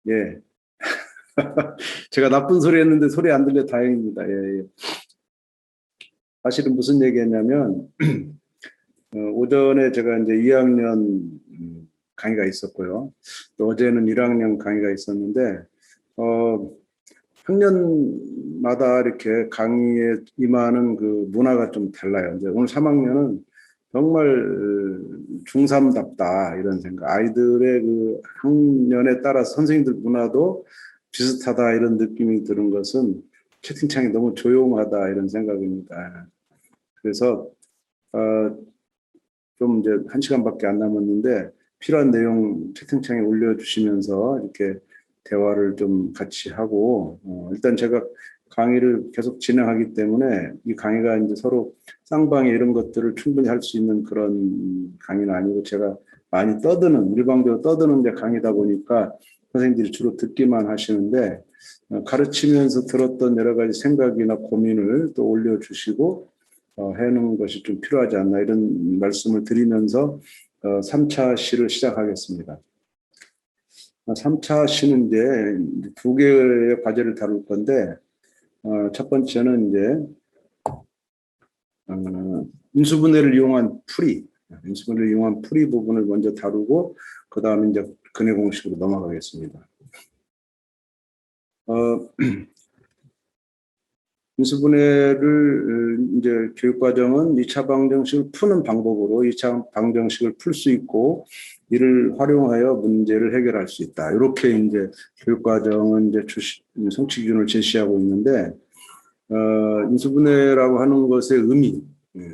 예. 제가 나쁜 소리 했는데 소리 안 들려 다행입니다. 예, 예. 사실은 무슨 얘기했냐면, 오전에 제가 이제 2학년 강의가 있었고요. 또 어제는 1학년 강의가 있었는데, 어, 학년마다 이렇게 강의에 임하는 그 문화가 좀 달라요. 이제 오늘 3학년은 정말 중3답다 이런 생각. 아이들의 그 학년에 따라서 선생님들 문화도 비슷하다 이런 느낌이 드는 것은 채팅창이 너무 조용하다 이런 생각입니다. 그래서 어, 좀 이제 1시간밖에 안 남았는데 필요한 내용 채팅창에 올려주시면서 이렇게 대화를 좀 같이 하고 일단 제가 강의를 계속 진행하기 때문에 이 강의가 이제 서로 쌍방에 이런 것들을 충분히 할 수 있는 그런 강의는 아니고 제가 많이 떠드는 일방적으로 떠드는 데 강의다 보니까 선생님들이 주로 듣기만 하시는데 가르치면서 들었던 여러 가지 생각이나 고민을 또 올려주시고 해놓은 것이 좀 필요하지 않나 이런 말씀을 드리면서 3차 시를 시작하겠습니다. 3차 시는 이제 두 개의 과제를 다룰 건데 첫 번째는 이제 인수분해를 이용한 인수분해를 이용한 풀이 부분을 먼저 다루고 그 다음에 이제 근해 공식으로 넘어가겠습니다. 인수분해를 이제 교육과정은 2차 방정식을 푸는 방법으로 2차 방정식을 풀 수 있고 이를 활용하여 문제를 해결할 수 있다. 이렇게 이제 교육과정은 이제 성취 기준을 제시하고 있는데 인수분해라고 하는 것의 의미,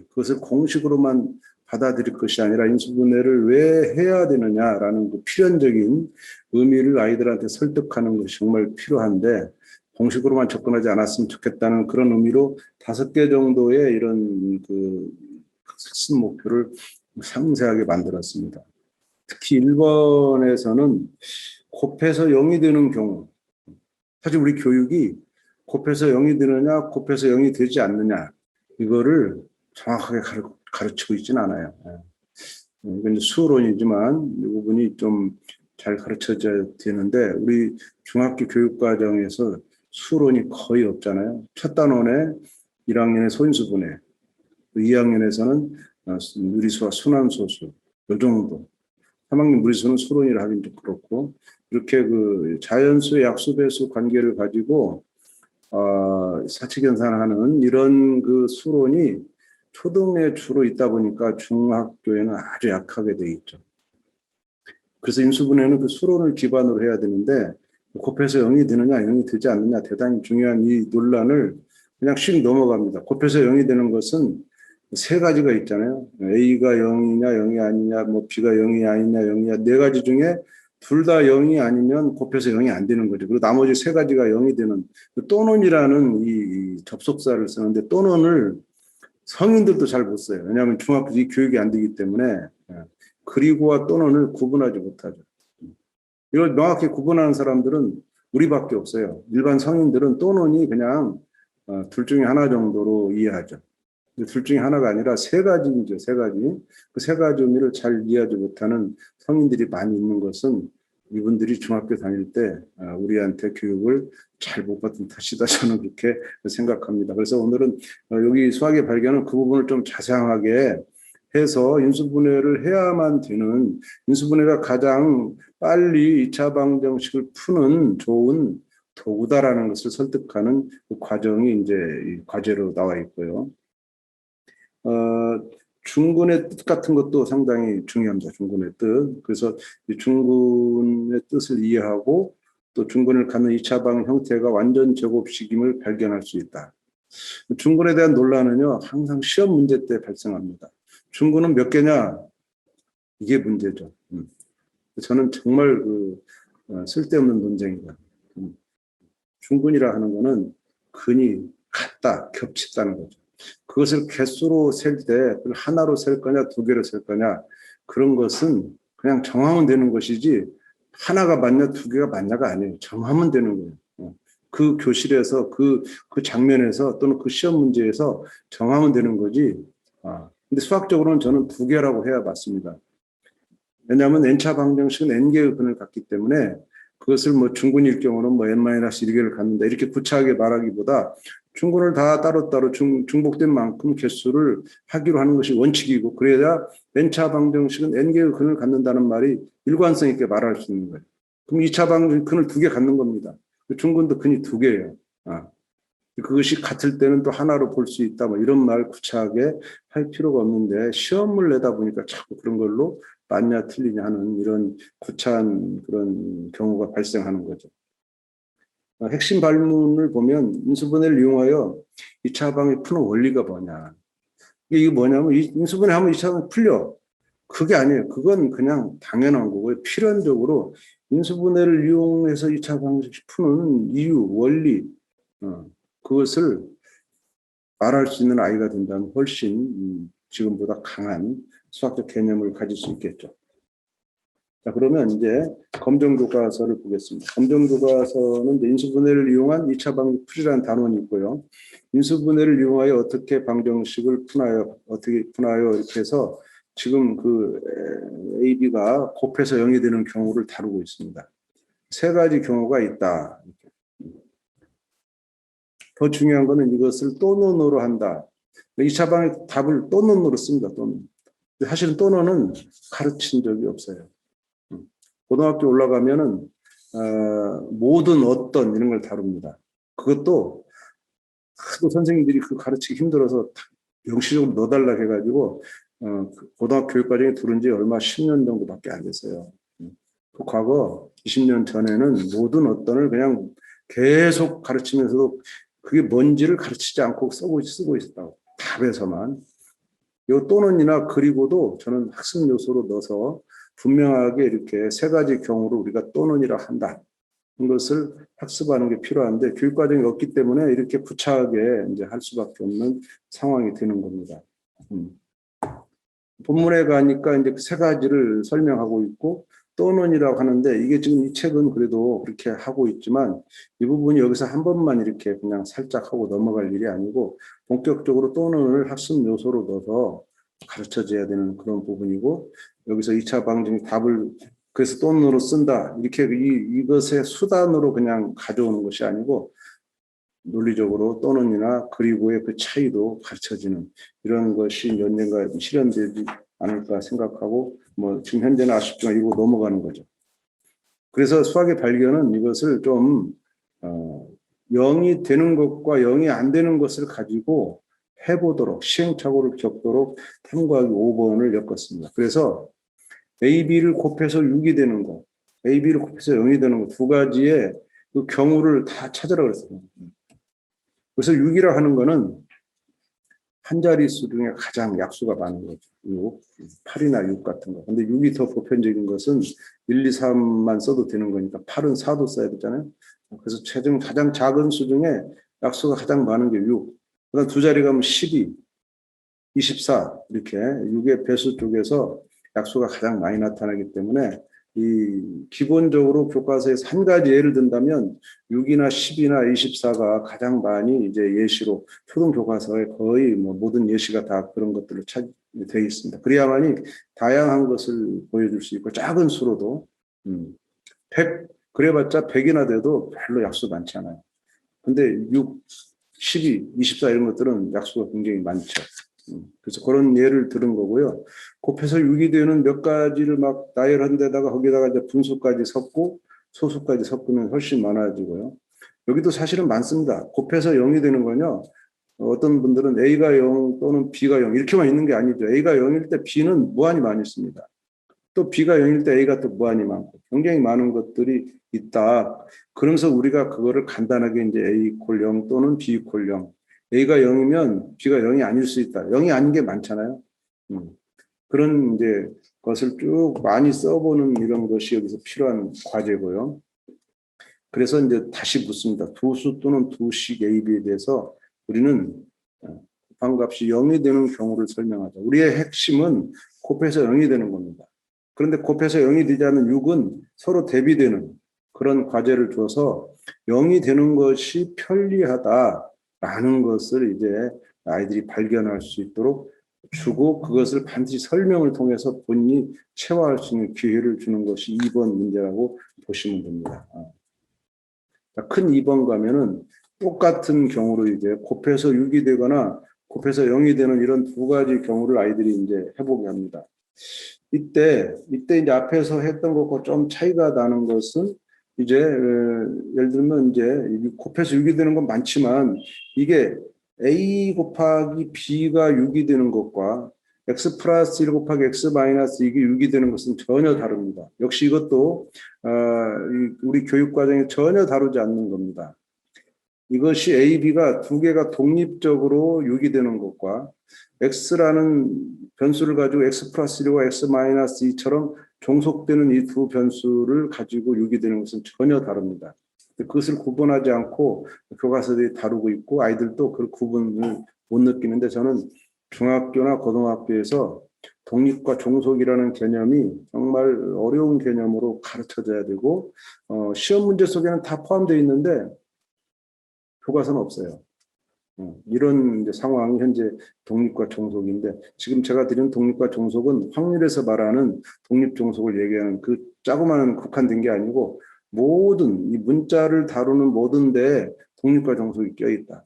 그것을 공식으로만 받아들일 것이 아니라 인수분해를 왜 해야 되느냐라는 그 필연적인 의미를 아이들한테 설득하는 것이 정말 필요한데 공식으로만 접근하지 않았으면 좋겠다는 그런 의미로 5개 정도의 이런 그 핵심 목표를 상세하게 만들었습니다. 특히 1번에서는 곱해서 0이 되는 경우, 사실 우리 교육이 곱해서 0이 되느냐, 곱해서 0이 되지 않느냐, 이거를 정확하게 가르치고 있지는 않아요. 이건 수론이지만 이 부분이 좀 잘 가르쳐져야 되는데 우리 중학교 교육과정에서 수론이 거의 없잖아요. 첫 단원에 1학년에 소인수분해, 2학년에서는 유리수와 순환소수, 이 정도. 3학년 무리수는 수론이라 하긴 좀 그렇고 이렇게 그 자연수의 약수배수 관계를 가지고 사칙연산하는 이런 그 수론이 초등에 주로 있다 보니까 중학교에는 아주 약하게 돼 있죠. 그래서 인수분해는 그 수론을 기반으로 해야 되는데 곱해서 0이 되느냐 0이 되지 않느냐 대단히 중요한 이 논란을 그냥 씩 넘어갑니다. 곱해서 0이 되는 것은 3가지가 있잖아요. A가 0이냐 0이 아니냐 뭐 B가 0이 아니냐 0이냐 4가지 중에 둘 다 0이 아니면 곱해서 0이 안 되는 거죠. 그리고 나머지 3가지가 0이 되는 또는이라는 이 접속사를 쓰는데 또는을 성인들도 잘 못 써요. 왜냐하면 중학교 이 교육이 안 되기 때문에 그리고와 또는을 구분하지 못하죠. 이걸 명확히 구분하는 사람들은 우리밖에 없어요. 일반 성인들은 또는이 그냥 둘 중에 하나 정도로 이해하죠. 둘 중에 하나가 아니라 3가지이죠. 3가지. 그 3가지 의미를 잘 이해하지 못하는 성인들이 많이 있는 것은 이분들이 중학교 다닐 때 우리한테 교육을 잘 못 받은 탓이다. 저는 그렇게 생각합니다. 그래서 오늘은 여기 수학의 발견은 그 부분을 좀 자세하게 해서 인수분해를 해야만 되는 인수분해가 가장 빨리 2차 방정식을 푸는 좋은 도구다라는 것을 설득하는 그 과정이 이제 과제로 나와 있고요. 중군의 뜻 같은 것도 상당히 중요합니다. 중군의 뜻. 그래서 이 중군의 뜻을 이해하고 또 중군을 갖는 2차 방 형태가 완전 제곱식임을 발견할 수 있다. 중군에 대한 논란은요, 항상 시험 문제 때 발생합니다. 중군은 몇 개냐? 이게 문제죠. 저는 정말 쓸데없는 논쟁이다. 중군이라 하는 거는 근이 같다, 겹친다는 거죠. 그것을 개수로 셀 때 하나로 셀 거냐 2개로 셀 거냐 그런 것은 그냥 정하면 되는 것이지 하나가 맞냐 2개가 맞냐가 아니에요. 정하면 되는 거예요. 그 교실에서 그 장면에서 또는 그 시험 문제에서 정하면 되는 거지. 근데 수학적으로는 저는 2개라고 해야 맞습니다. 왜냐하면 n차 방정식은 n개의 근을 갖기 때문에 그것을 뭐 중군일 경우는 뭐 n-1개를 갖는다 이렇게 구차하게 말하기보다 중군을 다 따로따로 중복된 만큼 개수를 하기로 하는 것이 원칙이고 그래야 n차 방정식은 n개의 근을 갖는다는 말이 일관성 있게 말할 수 있는 거예요. 그럼 2차 방정식 근을 2개 갖는 겁니다. 중군도 근이 2개예요. 그것이 같을 때는 또 하나로 볼 수 있다. 뭐 이런 말 구차하게 할 필요가 없는데 시험을 내다 보니까 자꾸 그런 걸로 맞냐 틀리냐 하는 이런 구차한 그런 경우가 발생하는 거죠. 핵심 발문을 보면 인수분해를 이용하여 2차 방정식 푸는 원리가 뭐냐. 이게 뭐냐면 인수분해 하면 2차 방정식 풀려. 그게 아니에요. 그건 그냥 당연한 거고요. 필연적으로 인수분해를 이용해서 2차 방정식 푸는 이유, 원리 그것을 말할 수 있는 아이가 된다면 훨씬 지금보다 강한 수학적 개념을 가질 수 있겠죠. 자, 그러면 이제 검정교과서를 보겠습니다. 검정교과서는 이제 인수분해를 이용한 2차 방정식 풀이라는 단원이 있고요. 인수분해를 이용하여 어떻게 방정식을 푸나요? 어떻게 푸나요? 이렇게 해서 지금 그 AB가 곱해서 0이 되는 경우를 다루고 있습니다. 세 가지 경우가 있다. 더 중요한 거는 이것을 또는으로 한다. 2차 방정식 답을 또는으로 씁니다. 또는. 사실은 또는은 가르친 적이 없어요. 고등학교 올라가면은 모든 어떤 이런 걸 다룹니다. 그것도 하도 선생님들이 그 가르치기 힘들어서 명시적으로 넣어달라 해가지고 고등학교 교육과정에 들은 지 얼마 10년 정도밖에 안 됐어요. 그 과거 20년 전에는 모든 어떤을 그냥 계속 가르치면서도 그게 뭔지를 가르치지 않고 쓰고 있었다고. 답에서만. 요 또는이나 그리고도 저는 학습 요소로 넣어서 분명하게 이렇게 세 가지 경우를 우리가 또는이라 한다. 이것을 학습하는 게 필요한데 교육과정이 없기 때문에 이렇게 구차하게 이제 할 수밖에 없는 상황이 되는 겁니다. 본문에 가니까 이제 세 가지를 설명하고 있고 또는이라고 하는데 이게 지금 이 책은 그래도 그렇게 하고 있지만 이 부분이 여기서 한 번만 이렇게 그냥 살짝 하고 넘어갈 일이 아니고 본격적으로 또는을 학습 요소로 넣어서 가르쳐줘야 되는 그런 부분이고 여기서 2차 방정식 답을 그래서 또는으로 쓴다 이렇게 이것의 수단으로 그냥 가져오는 것이 아니고 논리적으로 또는이나 그리고의 그 차이도 가르쳐지는 이런 것이 몇 년간 실현되지 않을까 생각하고 뭐 지금 현재는 아쉽지만 이거 넘어가는 거죠. 그래서 수학의 발견은 이것을 좀 0이 되는 것과 0이 안 되는 것을 가지고 해보도록 시행착오를 겪도록 탐구하기 5번을 엮었습니다. 그래서 AB를 곱해서 6이 되는 거, AB를 곱해서 0이 되는 거 두 가지의 그 경우를 다 찾으라 그랬어요. 그래서 6이라 하는 거는 한 자릿수 중에 가장 약수가 많은 거죠. 6, 8이나 6 같은 거. 근데 6이 더 보편적인 것은 1, 2, 3만 써도 되는 거니까 8은 4도 써야 되잖아요. 그래서 최종 가장 작은 수 중에 약수가 가장 많은 게 6. 그다음 두 자리 가면 12, 24 이렇게 6의 배수 쪽에서 약수가 가장 많이 나타나기 때문에 이 기본적으로 교과서에서 한 가지 예를 든다면 6이나 10이나 24가 가장 많이 이제 예시로 초등 교과서에 거의 뭐 모든 예시가 다 그런 것들로 되어 있습니다. 그래야만이 다양한 것을 보여줄 수 있고 작은 수로도 100 그래봤자 100이나 돼도 별로 약수 많지 않아요. 근데 6, 12, 24 이런 것들은 약수가 굉장히 많죠. 그래서 그런 예를 들은 거고요. 곱해서 6이 되는 몇 가지를 막 나열한 데다가 거기다가 이제 분수까지 섞고 소수까지 섞으면 훨씬 많아지고요. 여기도 사실은 많습니다. 곱해서 0이 되는 건요. 어떤 분들은 A가 0 또는 B가 0 이렇게만 있는 게 아니죠. A가 0일 때 B는 무한히 많이 있습니다. 또 B가 0일 때 A가 또 무한히 많고 굉장히 많은 것들이 있다. 그러면서 우리가 그거를 간단하게 이제 A = 0 또는 B = 0 A가 0이면 B가 0이 아닐 수 있다. 0이 아닌 게 많잖아요. 그런 이제 것을 쭉 많이 써보는 이런 것이 여기서 필요한 과제고요. 그래서 이제 다시 묻습니다. 두수 또는 두식 AB에 대해서 우리는 곱한값이 0이 되는 경우를 설명하자. 우리의 핵심은 곱해서 0이 되는 겁니다. 그런데 곱해서 0이 되지 않는 6은 서로 대비되는 그런 과제를 줘서 0이 되는 것이 편리하다. 라는 것을 이제 아이들이 발견할 수 있도록 주고 그것을 반드시 설명을 통해서 본인이 체화할 수 있는 기회를 주는 것이 2번 문제라고 보시면 됩니다. 큰 2번 가면은 똑같은 경우로 이제 곱해서 6이 되거나 곱해서 0이 되는 이런 두 가지 경우를 아이들이 이제 해보게 합니다. 이때 이제 앞에서 했던 것과 좀 차이가 나는 것은 이제 예를 들면 이제 곱해서 6이 되는 건 많지만 이게 A 곱하기 B가 6이 되는 것과 X 플러스 1 곱하기 X 마이너스 이게 6이 되는 것은 전혀 다릅니다. 역시 이것도 우리 교육 과정에 전혀 다루지 않는 겁니다. 이것이 A, B가 두 개가 독립적으로 6이 되는 것과 X라는 변수를 가지고 X 플러스 1과 X 마이너스 2처럼 종속되는 이 두 변수를 가지고 6이 되는 것은 전혀 다릅니다. 그것을 구분하지 않고 교과서들이 다루고 있고 아이들도 그 구분을 못 느끼는데 저는 중학교나 고등학교에서 독립과 종속이라는 개념이 정말 어려운 개념으로 가르쳐져야 되고 시험 문제 속에는 다 포함되어 있는데 교과서는 없어요. 이런 이제 상황이 현재 독립과 종속인데 지금 제가 드린 독립과 종속은 확률에서 말하는 독립 종속을 얘기하는 그 자그마한 국한된 게 아니고 모든 이 문자를 다루는 모든 데에 독립과 종속이 껴있다.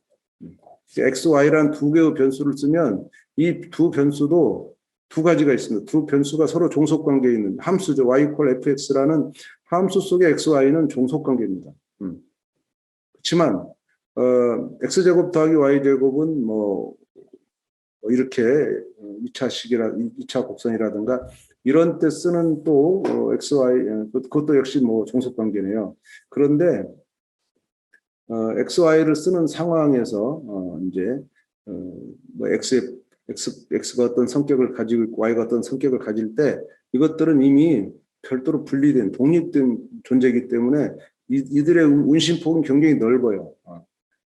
X, Y라는 두 개의 변수를 쓰면 이 두 변수도 두 가지가 있습니다. 두 변수가 서로 종속관계에 있는 함수죠. Y equal fx라는 함수 속의 x, y는 종속관계입니다. 그렇지만 x제곱 더하기 y제곱은 뭐 이렇게 2차 곡선이라든가 이런 때 쓰는 또 x, y 그것도 역시 뭐 종속관계네요. 그런데 x, y를 쓰는 상황에서 이제 뭐 x가 어떤 성격을 가지고 있고 y가 어떤 성격을 가질 때 이것들은 이미 별도로 분리된 독립된 존재이기 때문에 이들의 운신폭은 굉장히 넓어요.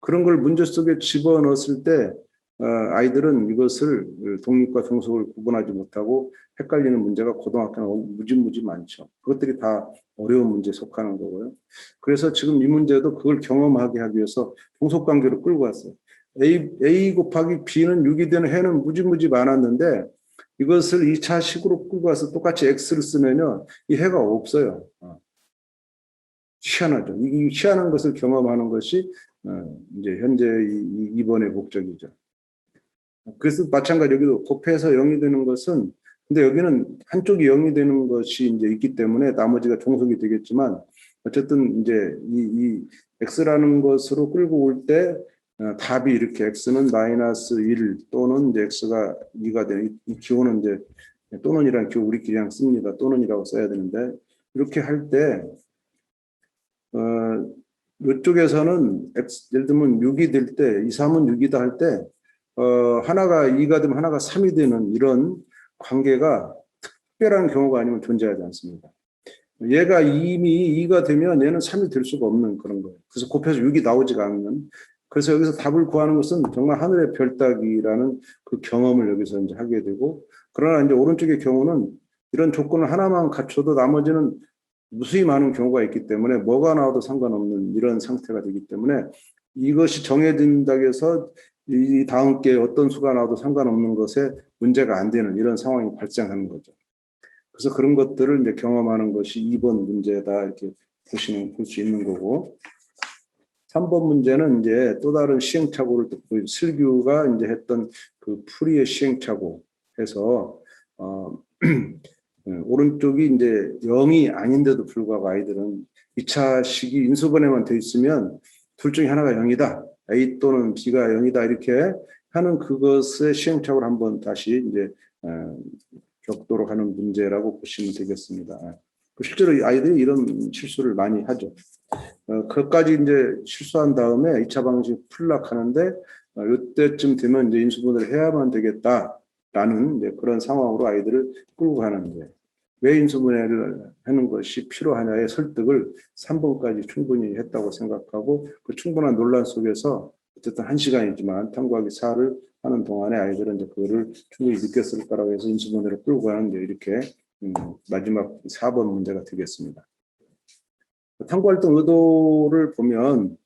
그런 걸 문제 속에 집어넣었을 때 아이들은 이것을 독립과 종속을 구분하지 못하고 헷갈리는 문제가 고등학교는 무지 많죠. 그것들이 다 어려운 문제에 속하는 거고요. 그래서 지금 이 문제도 그걸 경험하게 하기 위해서 종속관계로 끌고 왔어요. A 곱하기 B는 6이 되는 해는 무지 많았는데 이것을 2차식으로 끌고 와서 똑같이 X를 쓰면요. 이 해가 없어요. 희한하죠. 이 희한한 것을 경험하는 것이 이제 현재 이번의 목적이죠. 그래서 마찬가지 여기도 곱해서 0이 되는 것은 근데 여기는 한쪽이 0이 되는 것이 이제 있기 때문에 나머지가 종속이 되겠지만 어쨌든 이제 이 x라는 것으로 끌고 올 때 답이 이렇게 x는 마이너스 1 또는 이제 x가 2가 되는 이 기호는 이제 또는이라는 기호 우리끼리 그냥 씁니다. 또는이라고 써야 되는데 이렇게 할 때 이쪽에서는 예를 들면 6이 될 때 2, 3은 6이다 할 때 하나가 2가 되면 하나가 3이 되는 이런 관계가 특별한 경우가 아니면 존재하지 않습니다. 얘가 이미 2가 되면 얘는 3이 될 수가 없는 그런 거예요. 그래서 곱해서 6이 나오지가 않는. 그래서 여기서 답을 구하는 것은 정말 하늘의 별 따기라는 그 경험을 여기서 이제 하게 되고 그러나 이제 오른쪽의 경우는 이런 조건을 하나만 갖춰도 나머지는 무수히 많은 경우가 있기 때문에 뭐가 나와도 상관없는 이런 상태가 되기 때문에 이것이 정해진다고 해서 이 다음 게 어떤 수가 나와도 상관없는 것에 문제가 안 되는 이런 상황이 발생하는 거죠. 그래서 그런 것들을 이제 경험하는 것이 2번 문제다 이렇게 볼 수 있는 거고 3번 문제는 이제 또 다른 시행착오를 슬규가 이제 했던 그 풀이의 시행착오 해서 오른쪽이 이제 0이 아닌데도 불구하고 아이들은 2차 식이 인수분해만 돼 있으면 둘 중에 하나가 0이다. A 또는 B가 0이다. 이렇게 하는 그것의 시행착오를 한번 다시 이제 격도로 하는 문제라고 보시면 되겠습니다. 실제로 아이들이 이런 실수를 많이 하죠. 그것까지 이제 실수한 다음에 2차 방식 풀락하는데 이때쯤 되면 이제 인수분해를 해야만 되겠다라는 이제 그런 상황으로 아이들을 끌고 가는데 왜 인수분해를 하는 것이 필요하냐의 설득을 3번까지 충분히 했다고 생각하고 그 충분한 논란 속에서 어쨌든 1시간이지만 탐구하기 4를 하는 동안에 아이들은 이제 그거를 충분히 느꼈을 거라고 해서 인수분해를 끌고 가는데 이렇게 마지막 4번 문제가 되겠습니다. 탐구활동 의도를 보면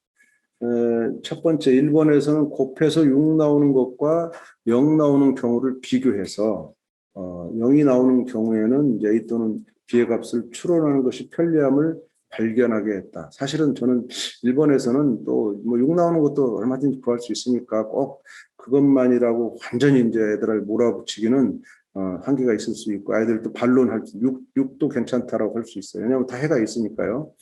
첫 번째, 일본에서는 곱해서 6 나오는 것과 0 나오는 경우를 비교해서 0이 나오는 경우에는 이제 A 또는 B의 값을 추론하는 것이 편리함을 발견하게 했다. 사실은 저는 일본에서는 또 뭐 6 나오는 것도 얼마든지 구할 수 있으니까 꼭 그것만이라고 완전히 이제 애들을 몰아붙이기는 한계가 있을 수 있고, 아이들도 반론할 수, 6도 괜찮다라고 할 수 있어요. 왜냐하면 다 해가 있으니까요.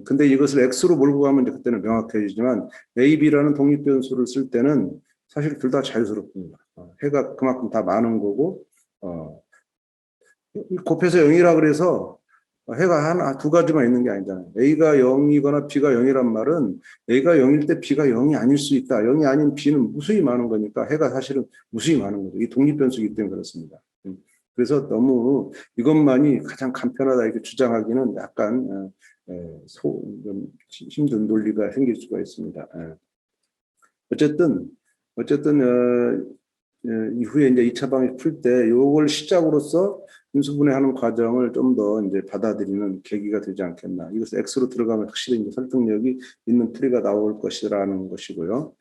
근데 이것을 X로 몰고 가면 이제 그때는 명확해지지만 A, B라는 독립변수를 쓸 때는 사실 둘 다 자유스럽습니다. 해가 그만큼 다 많은 거고, 곱해서 0이라 그래서 해가 하나, 두 가지만 있는 게 아니잖아요. A가 0이거나 B가 0이란 말은 A가 0일 때 B가 0이 아닐 수 있다. 0이 아닌 B는 무수히 많은 거니까 해가 사실은 무수히 많은 거죠. 이 독립변수이기 때문에 그렇습니다. 그래서 너무 이것만이 가장 간편하다 이렇게 주장하기는 약간 좀 힘든 논리가 생길 수가 있습니다. 어쨌든 이후에 이제 2차 방식 풀 때 요걸 시작으로서 인수분해하는 과정을 좀 더 이제 받아들이는 계기가 되지 않겠나. 이것을 X로 들어가면 확실히 이제 설득력이 있는 풀이가 나올 것이라는 것이고요.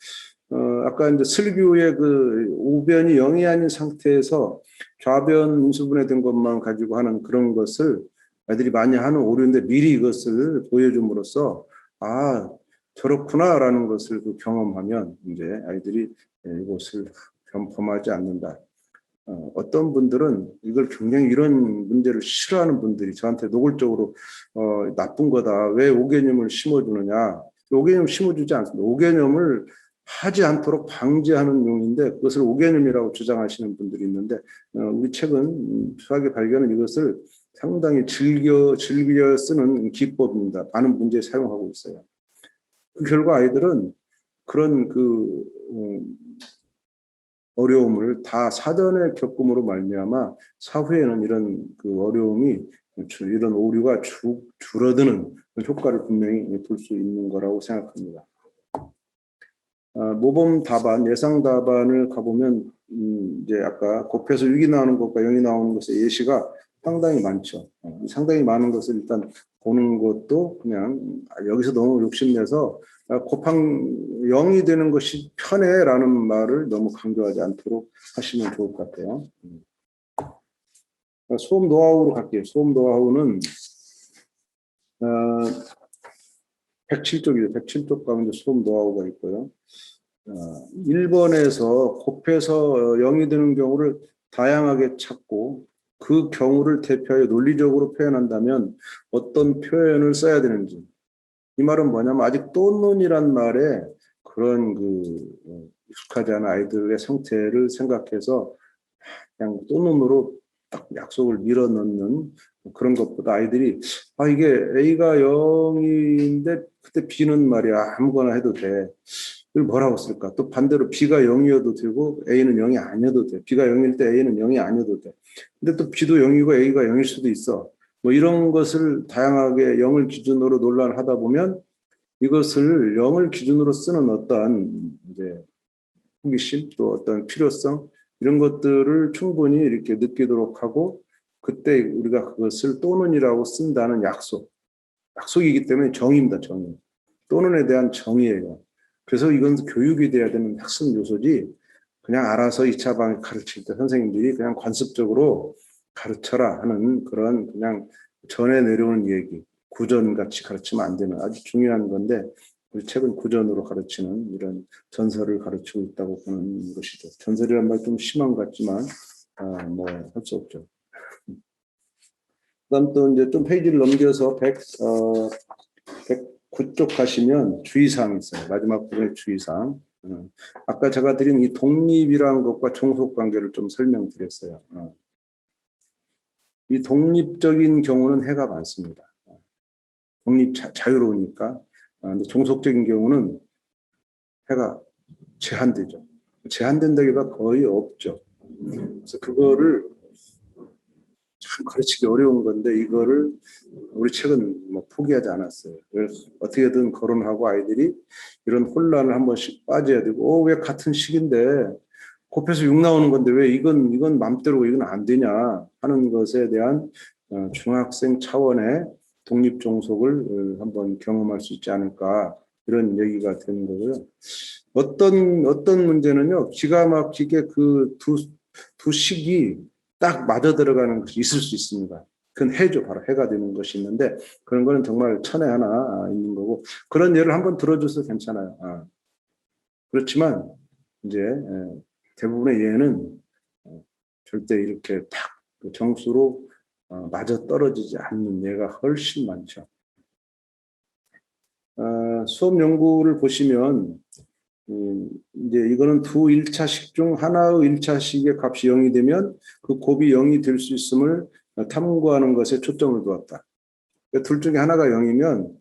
아까 이제 슬규의 그 우변이 0이 아닌 상태에서 좌변 인수분해된 것만 가지고 하는 그런 것을 아이들이 많이 하는 오류인데 미리 이것을 보여줌으로써 아, 저렇구나라는 것을 그 경험하면 이제 아이들이 이것을 범하지 않는다. 어떤 분들은 이걸 굉장히 이런 문제를 싫어하는 분들이 저한테 노골적으로 나쁜 거다. 왜 오개념을 심어주느냐. 오개념 심어주지 않습니다. 오개념을 하지 않도록 방지하는 용인데 그것을 오개념이라고 주장하시는 분들이 있는데 우리 책은 수학의 발견은 이것을 상당히 즐겨 쓰는 기법입니다. 많은 문제에 사용하고 있어요. 그 결과 아이들은 그런 어려움을 다 사전에 겪음으로 말미암아 사후에는 이런 그 어려움이 이런 오류가 줄어드는 효과를 분명히 볼 수 있는 거라고 생각합니다. 모범 답안, 예상 답안을 가보면 이제 아까 곱해서 6이 나오는 것과 0이 나오는 것의 예시가 상당히 많죠. 상당히 많은 것을 일단 보는 것도 그냥 여기서 너무 욕심내서 곱한 0이 되는 것이 편해라는 말을 너무 강조하지 않도록 하시면 좋을 것 같아요. 수업 노하우로 갈게요. 수업 노하우는 107쪽이죠. 107쪽 가운데 수업 노하우가 있고요. 1번에서 곱해서 0이 되는 경우를 다양하게 찾고 그 경우를 대표하여 논리적으로 표현한다면 어떤 표현을 써야 되는지. 이 말은 뭐냐면 아직 또는이란 말에 그런 익숙하지 않은 아이들의 상태를 생각해서 그냥 또는으로 딱 약속을 밀어넣는 그런 것보다 아이들이 이게 A가 0인데 그때 B는 말이야 아무거나 해도 돼. 이걸 뭐라고 쓸까? 또 반대로 B가 0이어도 되고 A는 0이 아니어도 돼. B가 0일 때 A는 0이 아니어도 돼. 근데 또 B도 0이고 A가 0일 수도 있어. 뭐 이런 것을 다양하게 0을 기준으로 논란을 하다 보면 이것을 0을 기준으로 쓰는 어떠한 이제 호기심 또 어떤 필요성 이런 것들을 충분히 이렇게 느끼도록 하고 그때 우리가 그것을 또는이라고 쓴다는 약속이기 때문에 정의입니다. 정의. 또는에 대한 정의예요. 그래서 이건 교육이 돼야 되는 핵심 요소지 그냥 알아서 2차 방식 가르칠 때 선생님들이 그냥 관습적으로 가르쳐라 하는 그런 그냥 전해 내려오는 얘기 구전같이 가르치면 안 되는 아주 중요한 건데 우리 책은 구전으로 가르치는 이런 전설을 가르치고 있다고 보는 것이죠. 전설이란 말 좀 심한 것 같지만 뭐 할 수 없죠. 그다음 또 이제 좀 페이지를 넘겨서 109쪽 가시면 주의사항이 있어요. 마지막 부분에 주의사항. 아까 제가 드린 이 독립이라는 것과 종속 관계를 좀 설명드렸어요. 이 독립적인 경우는 해가 많습니다. 자유로우니까. 근데 종속적인 경우는 해가 제한되죠. 제한된다기보다 거의 없죠. 그래서 그거를 참 가르치기 어려운 건데 이거를 우리 책은 뭐 포기하지 않았어요. 어떻게든 거론하고 아이들이 이런 혼란을 한 번씩 빠져야 되고 왜 같은 식인데 곱해서 6 나오는 건데 왜 이건 맘대로 이건 안 되냐 하는 것에 대한 중학생 차원의 독립 종속을 한번 경험할 수 있지 않을까 이런 얘기가 되는 거고요. 어떤 문제는요, 기가 막히게 그 두 식이 딱 맞아 들어가는 것이 있을 수 있습니다. 그건 해죠. 바로 해가 되는 것이 있는데, 그런 거는 정말 천에 하나 있는 거고, 그런 예를 한번 들어줘서 괜찮아요. 그렇지만, 이제, 대부분의 예는 절대 이렇게 탁 정수로 맞아 떨어지지 않는 예가 훨씬 많죠. 수업 연구를 보시면, 이제 이거는 두 1차식 중 하나의 1차식의 값이 0이 되면 그 곱이 0이 될 수 있음을 탐구하는 것에 초점을 두었다. 그러니까 둘 중에 하나가 0이면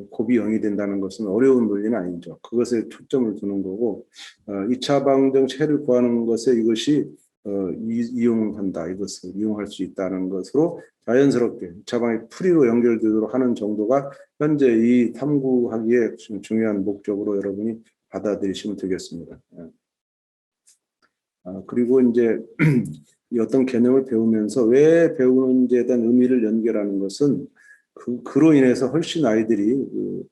곱이 0이 된다는 것은 어려운 논리는 아니죠. 그것에 초점을 두는 거고, 2차 방정식을 구하는 것에 이것이 이용한다. 이것을 이용할 수 있다는 것으로 자연스럽게 2차 방의 풀이로 연결되도록 하는 정도가 현재 이 탐구하기에 중요한 목적으로 여러분이 받아들이시면 되겠습니다. 그리고 이제 어떤 개념을 배우면서 왜 배우는지에 대한 의미를 연결하는 것은 그로 인해서 훨씬 아이들이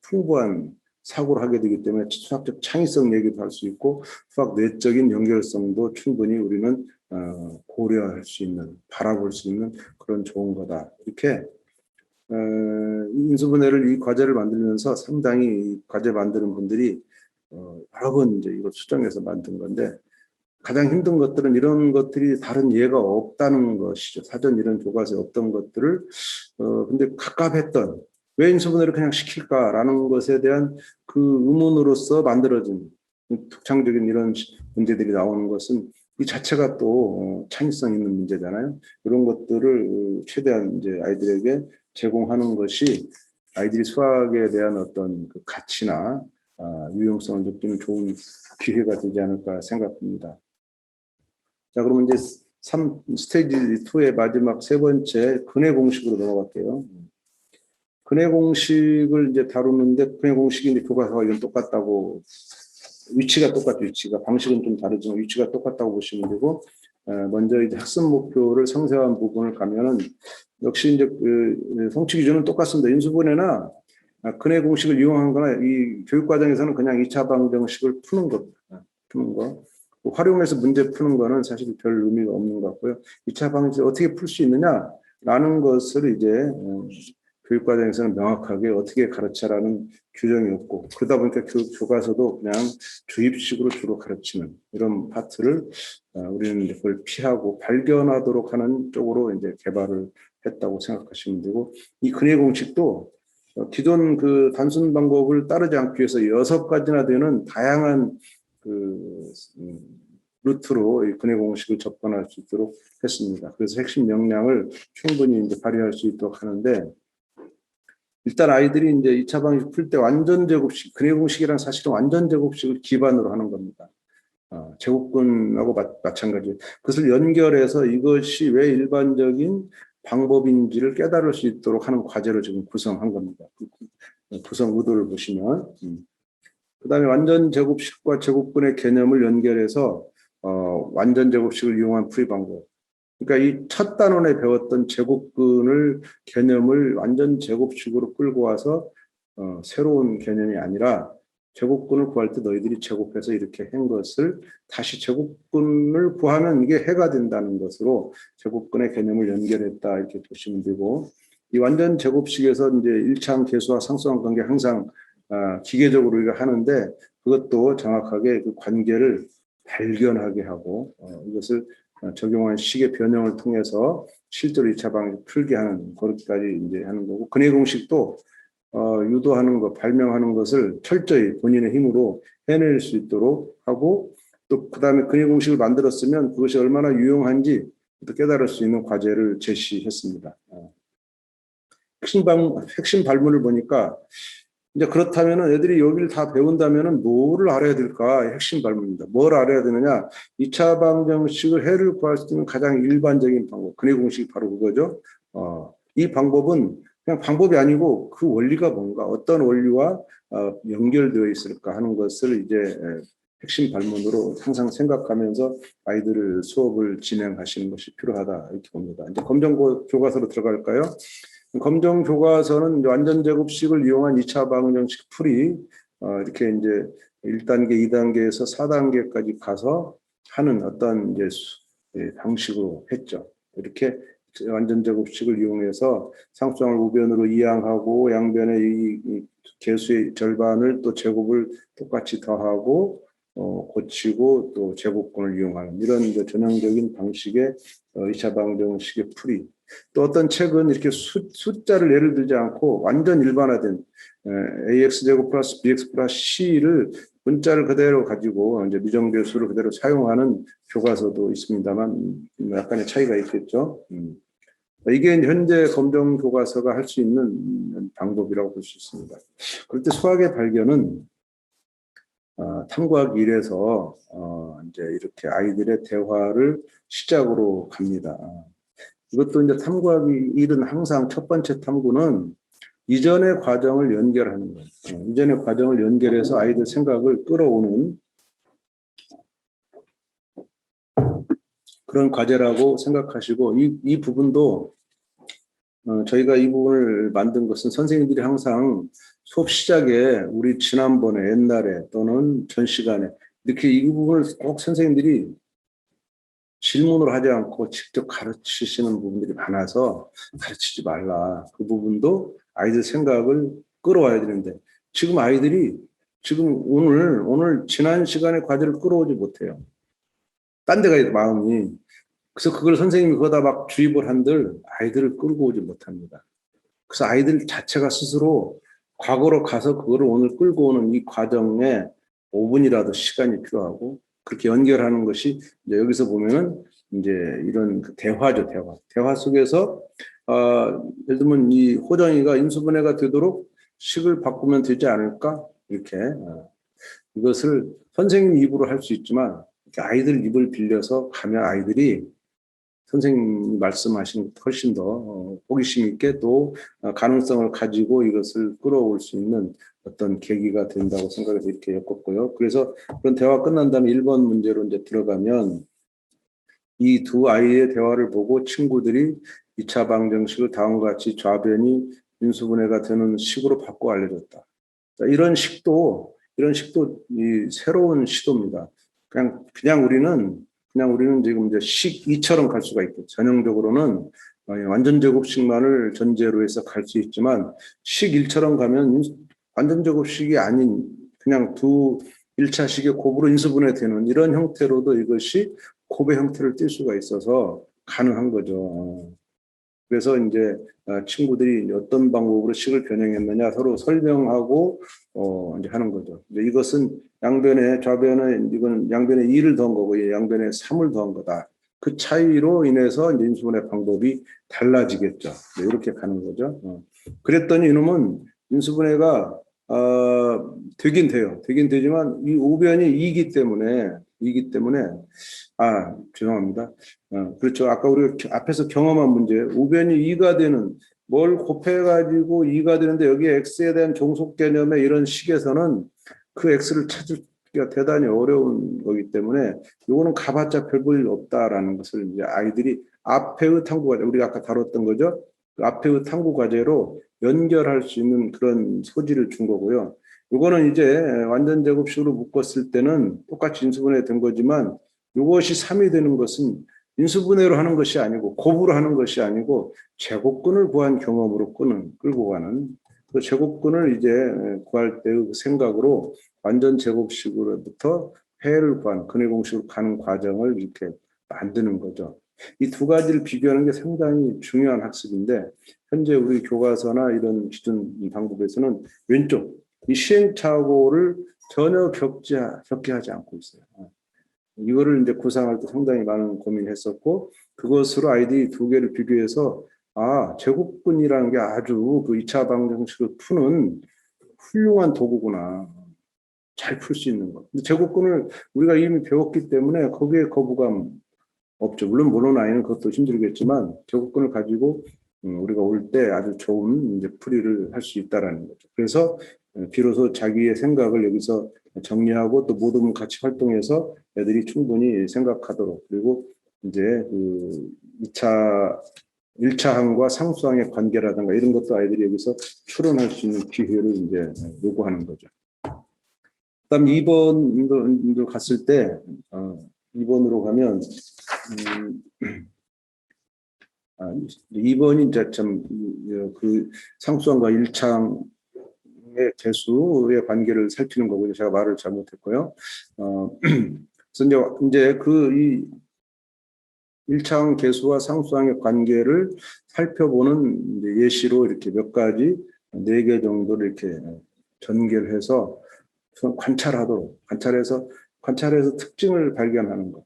풍부한 사고를 하게 되기 때문에 수학적 창의성 얘기도 할 수 있고 수학 내적인 연결성도 충분히 우리는 고려할 수 있는, 바라볼 수 있는 그런 좋은 거다. 이렇게 인수분해를 이 과제를 만들면서 상당히 이 과제 만드는 분들이 여러 번 이제 이걸 수정해서 만든 건데 가장 힘든 것들은 이런 것들이 다른 예가 없다는 것이죠. 사전 이런 교과서에 없던 것들을 근데 갑갑했던 왜 인수분해를 그냥 시킬까라는 것에 대한 그 의문으로서 만들어진 독창적인 이런 문제들이 나오는 것은 이 자체가 또 창의성 있는 문제잖아요. 이런 것들을 최대한 이제 아이들에게 제공하는 것이 아이들이 수학에 대한 어떤 그 가치나 유용성을 느끼는 좋은 기회가 되지 않을까 생각합니다. 자, 그러면 이제 스테이지 2의 마지막 세 번째 근해 공식으로 넘어갈게요. 근해 공식을 이제 다루는데 근해 공식이 이제 교과서와 이건 똑같다고 위치가 똑같죠. 위치가 방식은 좀 다르지만 위치가 똑같다고 보시면 되고 먼저 이제 학습 목표를 상세한 부분을 가면은 역시 이제 그 성취 기준은 똑같습니다. 인수분해나 근해 공식을 이용한 거나 이 교육 과정에서는 그냥 2차 방정식을 푸는 겁니다. 푸는 거. 활용해서 문제 푸는 거는 사실 별 의미가 없는 것 같고요. 2차 방정식을 어떻게 풀 수 있느냐라는 것을 이제 교육 과정에서는 명확하게 어떻게 가르쳐라는 규정이 없고 그러다 보니까 교과서도 그냥 주입식으로 주로 가르치는 이런 파트를 우리는 그걸 피하고 발견하도록 하는 쪽으로 이제 개발을 했다고 생각하시면 되고 이 근해 공식도 기존 그 단순 방법을 따르지 않기 위해서 6가지나 되는 다양한 그 루트로 이 근해 공식을 접근할 수 있도록 했습니다. 그래서 핵심 역량을 충분히 이제 발휘할 수 있도록 하는데 일단 아이들이 이제 2차 방식 풀 때 완전 제곱식, 근해 공식이란 사실은 완전 제곱식을 기반으로 하는 겁니다. 제곱근하고 마찬가지. 그것을 연결해서 이것이 왜 일반적인 방법인지를 깨달을 수 있도록 하는 과제로 지금 구성한 겁니다. 구성 의도를 보시면. 그다음에 완전 제곱식과 제곱근의 개념을 연결해서 완전 제곱식을 이용한 풀이 방법. 그러니까 이 첫 단원에 배웠던 제곱근을 개념을 완전 제곱식으로 끌고 와서 새로운 개념이 아니라 제곱근을 구할 때 너희들이 제곱해서 이렇게 한 것을 다시 제곱근을 구하면 이게 해가 된다는 것으로 제곱근의 개념을 연결했다 이렇게 보시면 되고 이 완전 제곱식에서 이제 일차항 계수와 상수항 관계 항상 기계적으로 우리가 하는데 그것도 정확하게 그 관계를 발견하게 하고 이것을 적용한 식의 변형을 통해서 실제로 2차 방식 풀게 하는 그렇게까지 이제 하는 거고 근해 공식도 유도하는 것, 발명하는 것을 철저히 본인의 힘으로 해낼 수 있도록 하고 또 그다음에 근해 공식을 만들었으면 그것이 얼마나 유용한지 또 깨달을 수 있는 과제를 제시했습니다. 핵심 발문을 보니까 이제 그렇다면은 애들이 여기를 다 배운다면은 뭐를 알아야 될까? 핵심 발문입니다. 뭘 알아야 되느냐? 2차 방정식을 해를 구할 수 있는 가장 일반적인 방법, 근해 공식이 바로 그거죠. 이 방법은 그냥 방법이 아니고 그 원리가 뭔가, 어떤 원리와 연결되어 있을까 하는 것을 이제 핵심 발문으로 항상 생각하면서 아이들을 수업을 진행하시는 것이 필요하다 이렇게 봅니다. 이제 검정 교과서로 들어갈까요? 검정 교과서는 완전 제곱식을 이용한 2차 방정식 풀이 이렇게 이제 1단계, 2단계에서 4단계까지 가서 하는 어떤 이제 방식으로 했죠. 이렇게 완전 제곱식을 이용해서 상수항을 우변으로 이항하고 양변의 이 개수의 절반을 또 제곱을 똑같이 더하고 고치고 또 제곱근을 이용하는 이런 이제 전형적인 방식의 2차 방정식의 풀이. 또 어떤 책은 이렇게 숫자를 예를 들지 않고 완전 일반화된 AX제곱 플러스 BX 플러스 C를 문자를 그대로 가지고 이제 미정계수를 그대로 사용하는 교과서도 있습니다만 약간의 차이가 있겠죠. 이게 현재 검정 교과서가 할 수 있는 방법이라고 볼 수 있습니다. 그럴 때 수학의 발견은 탐구하기 1에서 이제 이렇게 아이들의 대화를 시작으로 갑니다. 이것도 이제 탐구하기 1은 항상 첫 번째 탐구는 이전의 과정을 연결하는 거예요. 이전의 과정을 연결해서 아이들 생각을 끌어오는 그런 과제라고 생각하시고 이 부분도 저희가 이 부분을 만든 것은 선생님들이 항상 수업 시작에 우리 지난번에 옛날에 또는 전 시간에 이렇게 이 부분을 꼭 선생님들이 질문을 하지 않고 직접 가르치시는 부분들이 많아서 가르치지 말라. 그 부분도 아이들 생각을 끌어와야 되는데 지금 아이들이 지금 오늘 지난 시간에 과제를 끌어오지 못해요. 딴 데 가야 마음이. 그래서 그걸 선생님이 거기다 막 주입을 한들 아이들을 끌고 오지 못합니다. 그래서 아이들 자체가 스스로 과거로 가서 그거를 오늘 끌고 오는 이 과정에 5분이라도 시간이 필요하고 그렇게 연결하는 것이 이제 여기서 보면은 이제 이런 대화죠, 대화. 대화 속에서 예를 들면 이 호정이가 인수분해가 되도록 식을 바꾸면 되지 않을까? 이렇게 이것을 선생님 입으로 할 수 있지만 아이들 입을 빌려서 가면 아이들이 선생님 말씀하신 훨씬 더 호기심 있게 또 가능성을 가지고 이것을 끌어올 수 있는 어떤 계기가 된다고 생각해서 이렇게 엮었고요. 그래서 그런 대화 끝난 다음에 1번 문제로 이제 들어가면 이 두 아이의 대화를 보고 친구들이 2차 방정식을 다음과 같이 좌변이 인수분해가 되는 식으로 바꿔 알려줬다. 이런 식도 이 새로운 시도입니다. 그냥 우리는 지금 이제 식 2처럼 갈 수가 있고 전형적으로는 완전 제곱식만을 전제로 해서 갈 수 있지만 식 1처럼 가면 완전 제곱식이 아닌 그냥 두 1차식의 곱으로 인수분해되는 이런 형태로도 이것이 곱의 형태를 띌 수가 있어서 가능한 거죠. 그래서 이제 친구들이 어떤 방법으로 식을 변형했느냐 서로 설명하고 이제 하는 거죠. 근데 이것은 양변에 좌변에 이건 양변에 2를 더한 거고 양변에 3을 더한 거다. 그 차이로 인해서 이제 인수분해 방법이 달라지겠죠. 네, 이렇게 가는 거죠. 그랬더니 이놈은 인수분해가 되긴 돼요. 되긴 되지만 이 우변이 2이기 때문에 죄송합니다. 그렇죠. 아까 우리가 앞에서 경험한 문제, 우변이 2가 되는 뭘 곱해가지고 2가 되는데 여기에 x에 대한 종속 개념의 이런 식에서는 그 x를 찾기가 대단히 어려운 거기 때문에 이거는 가봤자 별 볼 일 없다라는 것을 이제 아이들이 앞에의 탐구 과제, 우리가 아까 다뤘던 거죠. 그 앞에의 탐구 과제로 연결할 수 있는 그런 소지를 준 거고요. 이거는 이제 완전 제곱식으로 묶었을 때는 똑같이 인수분해 된 거지만 이것이 3이 되는 것은 인수분해로 하는 것이 아니고 곱으로 하는 것이 아니고 제곱근을 구한 경험으로 끌고 가는 그 제곱근을 이제 구할 때의 생각으로 완전 제곱식으로부터 해를 구하는 근해 공식으로 가는 과정을 이렇게 만드는 거죠. 이 두 가지를 비교하는 게 상당히 중요한 학습인데 현재 우리 교과서나 이런 기존 방법에서는 왼쪽 이 시행착오를 전혀 겪게 하지 않고 있어요. 이거를 이제 구상할 때 상당히 많은 고민했었고 그것으로 아이들이 두 개를 비교해서 제곱근이라는 게 아주 그 2차 방정식을 푸는 훌륭한 도구구나. 잘 풀 수 있는 것. 근데 제곱근을 우리가 이미 배웠기 때문에 거기에 거부감 없죠. 물론 아이는 그것도 힘들겠지만 제곱근을 가지고 우리가 올 때 아주 좋은 이제 풀이를 할 수 있다라는 거죠. 그래서 비로소 자기의 생각을 여기서 정리하고 또 모두 같이 활동해서 애들이 충분히 생각하도록 그리고 이제 그 1차항과 상수항의 관계라든가 이런 것도 아이들이 여기서 추론할 수 있는 기회를 이제 요구하는 거죠. 그다음 2번도 갔을 때 2번으로 가면 2번이 이제 참 그 상수항과 일창의 개수의 관계를 살피는 거고요. 제가 말을 잘못했고요. 그래서 이제 이 일차항 개수와 상수항의 관계를 살펴보는 이제 예시로 이렇게 몇 가지 4개 정도를 이렇게 전개를 해서 관찰해서 특징을 발견하는 것.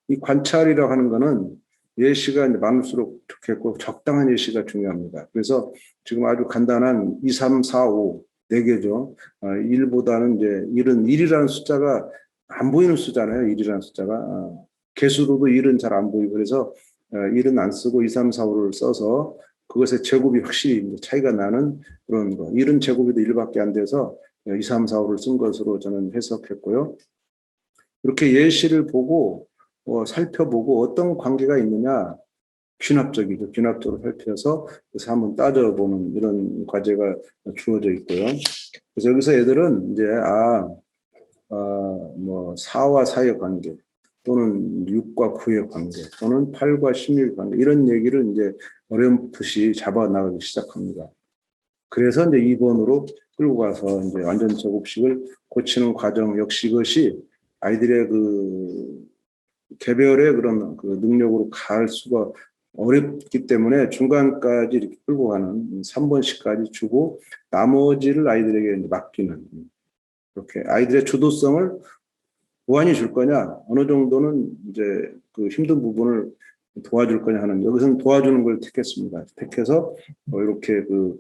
이 관찰이라고 하는 거는 예시가 이제 많을수록 좋겠고 적당한 예시가 중요합니다. 그래서 지금 아주 간단한 2, 3, 4, 5 4개죠. 1보다는 이제 1이라는 숫자가 안 보이는 숫자잖아요. 1이라는 숫자가. 개수로도 1은 잘 안 보이고 그래서 1은 안 쓰고 2, 3, 4, 5를 써서 그것의 제곱이 확실히 차이가 나는 그런 거. 1은 제곱이 1밖에 안 돼서 2, 3, 4, 5를 쓴 것으로 저는 해석했고요. 이렇게 예시를 보고 살펴보고 어떤 관계가 있느냐 귀납적이죠. 귀납적으로 살펴서 그래서 한번 따져보는 이런 과제가 주어져 있고요. 그래서 여기서 애들은 이제 뭐 4와 4의 관계 또는 6과 9의 관계 또는 8과 16의 관계 이런 얘기를 이제 어렴풋이 잡아 나가기 시작합니다. 그래서 이제 2번으로 끌고 가서 이제 완전 제곱식을 고치는 과정 역시 이것이 아이들의 그 개별의 그런 그 능력으로 갈 수가 어렵기 때문에 중간까지 이렇게 끌고 가는 3번씩까지 주고 나머지를 아이들에게 맡기는 이렇게 아이들의 주도성을 무한히 줄 거냐 어느 정도는 이제 그 힘든 부분을 도와줄 거냐 하는 여기서는 도와주는 걸 택했습니다. 택해서 이렇게 그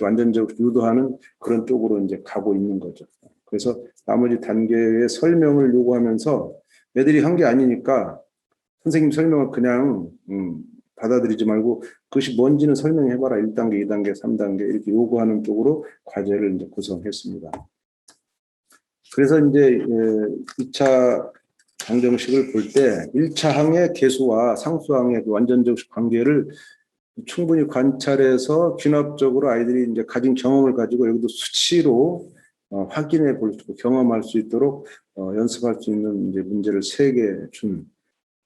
완전적으로 유도하는 그런 쪽으로 이제 가고 있는 거죠. 그래서 나머지 단계의 설명을 요구하면서 애들이 한 게 아니니까 선생님 설명을 그냥 받아들이지 말고 그것이 뭔지는 설명해봐라. 1단계, 2단계, 3단계 이렇게 요구하는 쪽으로 과제를 이제 구성했습니다. 그래서 이제 2차 방정식을 볼 때 1차 항의 개수와 상수항의 그 완전적 관계를 충분히 관찰해서 귀납적으로 아이들이 이제 가진 경험을 가지고 여기도 수치로 확인해 볼 수 있고 경험할 수 있도록 연습할 수 있는 이제 문제를 3개 준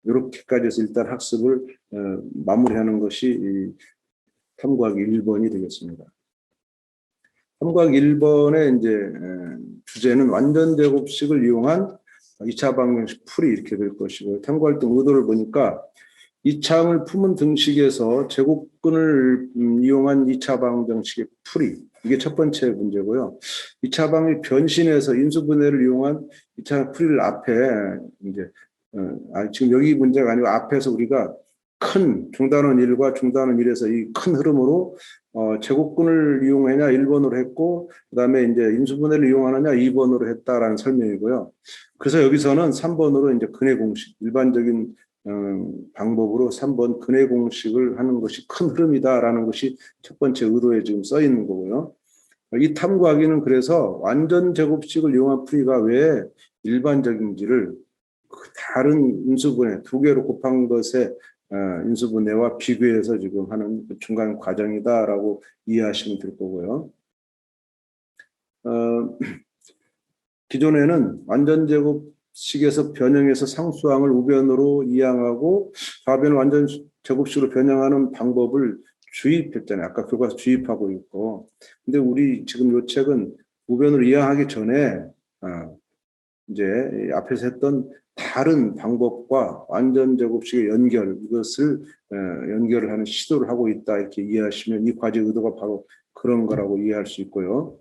이렇게까지 해서 일단 학습을 마무리하는 것이 탐구하기 1번이 되겠습니다. 탐구하기 1번의 이제 주제는 완전 제곱식을 이용한 2차 방정식 풀이 이렇게 될 것이고 탐구할 때 의도를 보니까 2차항을 품은 등식에서 제곱근을 이용한 2차 방정식의 풀이 이게 첫 번째 문제고요. 2차 방이 변신해서 인수분해를 이용한 2차 풀이를 앞에 이제 지금 여기 문제가 아니고 앞에서 우리가 큰 중단원 1과 중단원 1에서 이 큰 흐름으로 제곱근을 이용하냐 1번으로 했고 그다음에 이제 인수분해를 이용하느냐 2번으로 했다라는 설명이고요. 그래서 여기서는 3번으로 이제 근해 공식 일반적인 방법으로 3번 근해 공식을 하는 것이 큰 흐름이다라는 것이 첫 번째 의도에 지금 써 있는 거고요. 이 탐구하기는 그래서 완전 제곱식을 이용한 풀이가 왜 일반적인지를 다른 인수분해 2개로 곱한 것의 인수분해와 비교해서 지금 하는 중간 과정이다라고 이해하시면 될 거고요. 기존에는 완전 제곱식에서 변형해서 상수항을 우변으로 이항하고 좌변을 완전 제곱식으로 변형하는 방법을 주입했잖아요. 아까 교과서 주입하고 있고. 근데 우리 지금 이 책은 우변으로 이항하기 전에 이제 앞에서 했던 다른 방법과 완전 제곱식의 연결 이것을 연결을 하는 시도를 하고 있다 이렇게 이해하시면 이 과제 의도가 바로 그런 거라고 이해할 수 있고요.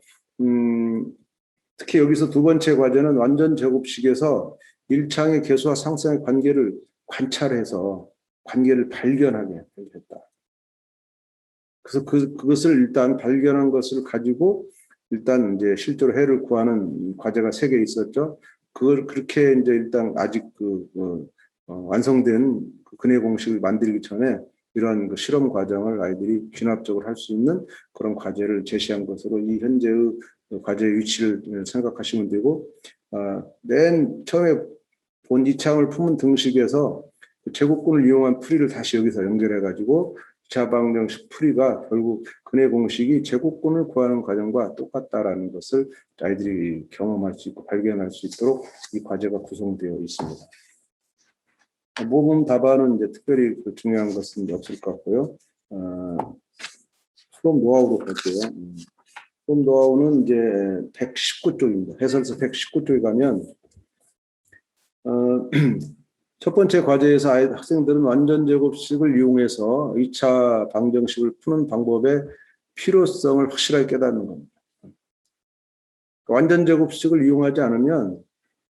특히 여기서 두 번째 과제는 완전 제곱식에서 1차항의 개수와 상수항의 관계를 관찰해서 관계를 발견하게 했다. 그래서 그것을 일단 발견한 것을 가지고 일단 이제 실제로 해를 구하는 과제가 3개 있었죠. 그걸 그렇게 이제 일단 아직 완성된 근해 공식을 만들기 전에 이러한 그 실험 과정을 아이들이 귀납적으로 할 수 있는 그런 과제를 제시한 것으로 이 현재의 과제의 위치를 생각하시면 되고 맨 처음에 본 2차항을 품은 등식에서 제곱근을 이용한 풀이를 다시 여기서 연결해 가지고 2차 방정식 풀이가 결국 근해 공식이 제곱근을 구하는 과정과 똑같다라는 것을 아이들이 경험할 수 있고 발견할 수 있도록 이 과제가 구성되어 있습니다. 모범 답안은 이제 특별히 중요한 것은 없을 것 같고요. 수업 노하우로 갈게요. 수업 노하우는 이제 119쪽입니다. 해설서 119쪽에 가면 첫 번째 과제에서 학생들은 완전 제곱식을 이용해서 2차 방정식을 푸는 방법의 필요성을 확실하게 깨닫는 겁니다. 완전 제곱식을 이용하지 않으면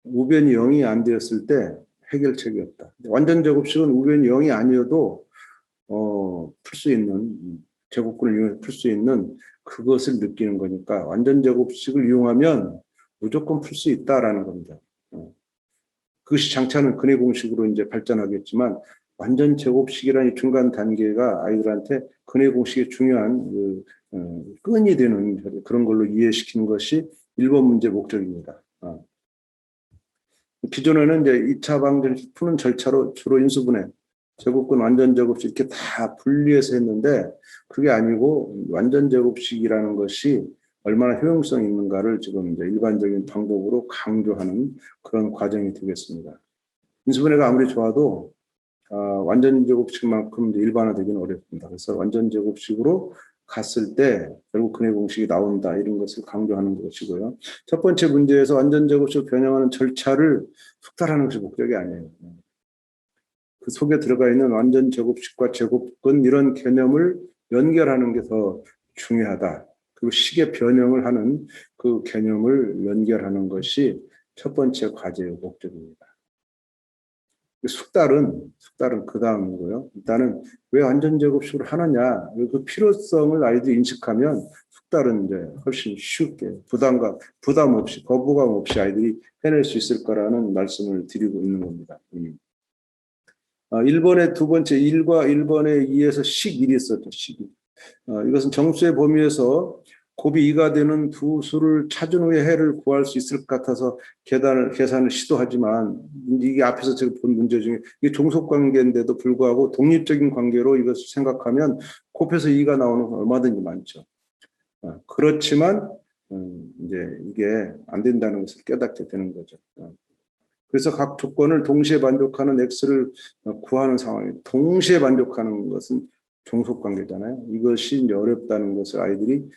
우변이 0이 안 되었을 때 해결책이 없다. 완전 제곱식은 우변이 0이 아니어도 풀 수 있는, 제곱근을 이용해서 풀 수 있는 그것을 느끼는 거니까 완전 제곱식을 이용하면 무조건 풀 수 있다라는 겁니다. 그것이 장차는 근해 공식으로 이제 발전하겠지만 완전 제곱식이라는 중간 단계가 아이들한테 근해 공식의 중요한 끈이 되는 그런 걸로 이해시키는 것이 1번 문제 목적입니다. 기존에는 이제 2차 방정식 푸는 절차로 주로 인수분해, 제곱근 완전 제곱식 이렇게 다 분리해서 했는데 그게 아니고 완전 제곱식이라는 것이 얼마나 효용성이 있는가를 지금 이제 일반적인 방법으로 강조하는 그런 과정이 되겠습니다. 인수분해가 아무리 좋아도 완전 제곱식만큼 일반화되기는 어렵습니다. 그래서 완전 제곱식으로 갔을 때 결국 근해 공식이 나온다 이런 것을 강조하는 것이고요. 첫 번째 문제에서 완전 제곱식을 변형하는 절차를 숙달하는 것이 목적이 아니에요. 그 속에 들어가 있는 완전 제곱식과 제곱근 이런 개념을 연결하는 게 더 중요하다. 그리고 식의 변형을 하는 그 개념을 연결하는 것이 첫 번째 과제의 목적입니다. 숙달은 그 다음이고요. 일단은 왜 완전 제곱식으로 하느냐, 그 필요성을 아이들이 인식하면 숙달은 이제 훨씬 쉽게 부담 없이 거부감 없이 아이들이 해낼 수 있을 거라는 말씀을 드리고 있는 겁니다. 1번의 두 번째 1과 1번의 2에서 식 1이 있었죠. 식 2. 이것은 정수의 범위에서 곱이 2가 되는 두 수를 찾은 후에 해를 구할 수 있을 것 같아서 계산을 시도하지만 이게 앞에서 제가 본 문제 중에 이게 종속관계인데도 불구하고 독립적인 관계로 이것을 생각하면 곱해서 2가 나오는 건 얼마든지 많죠. 그렇지만 이제 이게 안 된다는 것을 깨닫게 되는 거죠. 그래서 각 조건을 동시에 만족하는 X를 구하는 상황이 동시에 만족하는 것은 종속관계잖아요. 이것이 이제 어렵다는 것을 아이들이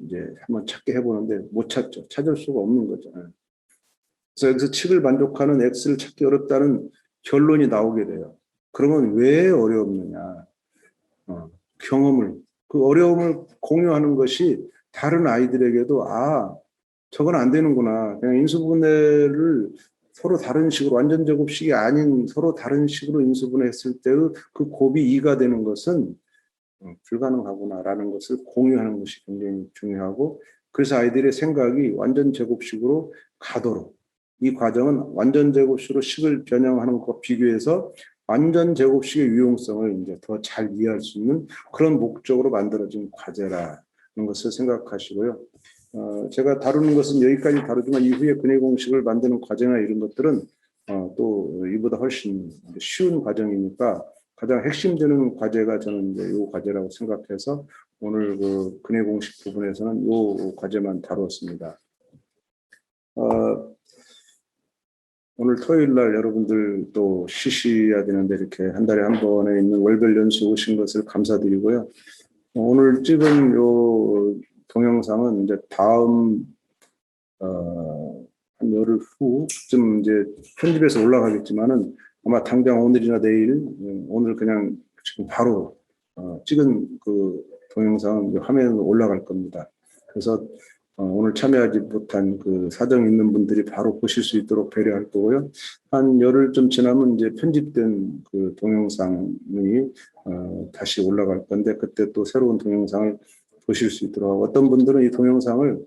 이제 한번 찾게 해보는데 못 찾죠. 찾을 수가 없는 거죠. 그래서 여기서 칙을 만족하는 X를 찾기 어렵다는 결론이 나오게 돼요. 그러면 왜 어렵느냐? 그 어려움을 공유하는 것이 다른 아이들에게도 저건 안 되는구나. 그냥 인수분해를 서로 다른 식으로 완전 제곱식이 아닌 서로 다른 식으로 인수분해했을 때의 그 곱이 2가 되는 것은 불가능하구나라는 것을 공유하는 것이 굉장히 중요하고 그래서 아이들의 생각이 완전 제곱식으로 가도록 이 과정은 완전 제곱식으로 식을 변형하는 것과 비교해서 완전 제곱식의 유용성을 이제 더 잘 이해할 수 있는 그런 목적으로 만들어진 과제라는 것을 생각하시고요. 제가 다루는 것은 여기까지 다루지만 이후에 근해 공식을 만드는 과정이나 이런 것들은 또 이보다 훨씬 쉬운 과정이니까 가장 핵심되는 과제가 저는 이제 이 과제라고 생각해서 오늘 그 근해 공식 부분에서는 이 과제만 다루었습니다. 오늘 토요일 날 여러분들 또 쉬셔야 되는데 이렇게 한 달에 한 번에 있는 월별 연수 오신 것을 감사드리고요. 오늘 찍은 요 동영상은 이제 다음 한 열흘 후쯤 이제 편집해서 올라가겠지만은 아마 당장 오늘이나 내일 오늘 그냥 지금 바로 찍은 그 동영상 화면으로 올라갈 겁니다. 그래서 오늘 참여하지 못한 그 사정 있는 분들이 바로 보실 수 있도록 배려할 거고요. 한 열흘쯤 지나면 이제 편집된 그 동영상이 다시 올라갈 건데 그때 또 새로운 동영상을 보실 수 있도록 어떤 분들은 이 동영상을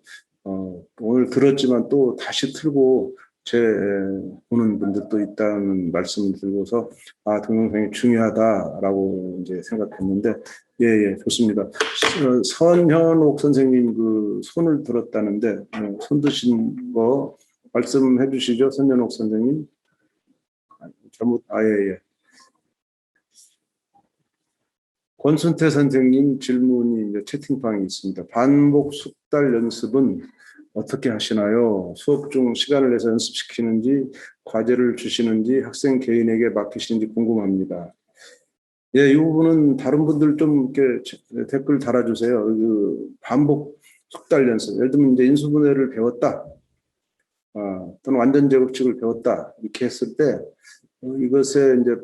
오늘 들었지만 또 다시 틀고 보는 분들도 있다는 말씀을 드리고서 동영상이 중요하다라고 이제 생각했는데 예, 좋습니다. 선현옥 선생님 그 손을 들었다는데 손 드신 거 말씀해 주시죠, 선현옥 선생님. 잘못 예. 권순태 선생님 질문이 이제 채팅방에 있습니다. 반복 숙달 연습은 어떻게 하시나요? 수업 중 시간을 내서 연습시키는지, 과제를 주시는지, 학생 개인에게 맡기시는지 궁금합니다. 예, 이 부분은 다른 분들 좀 이렇게 댓글 달아주세요. 그 반복 숙달 연습. 예를 들면 이제 인수분해를 배웠다. 또는 완전 제곱식을 배웠다. 이렇게 했을 때, 이것에 이제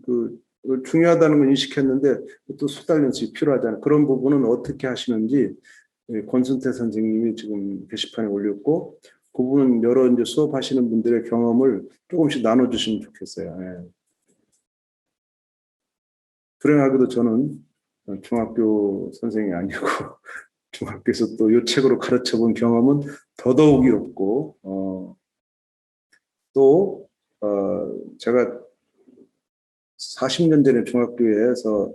그 중요하다는 걸 인식했는데 또 숙달 연습이 필요하잖아요. 그런 부분은 어떻게 하시는지 권순태 선생님이 지금 게시판에 올렸고, 그 부분은 여러 이제 수업하시는 분들의 경험을 조금씩 나눠주시면 좋겠어요. 예. 불행하게도 저는 중학교 선생이 아니고 중학교에서 또 이 책으로 가르쳐 본 경험은 더더욱이 없고, 또 제가 40년 전에 중학교에서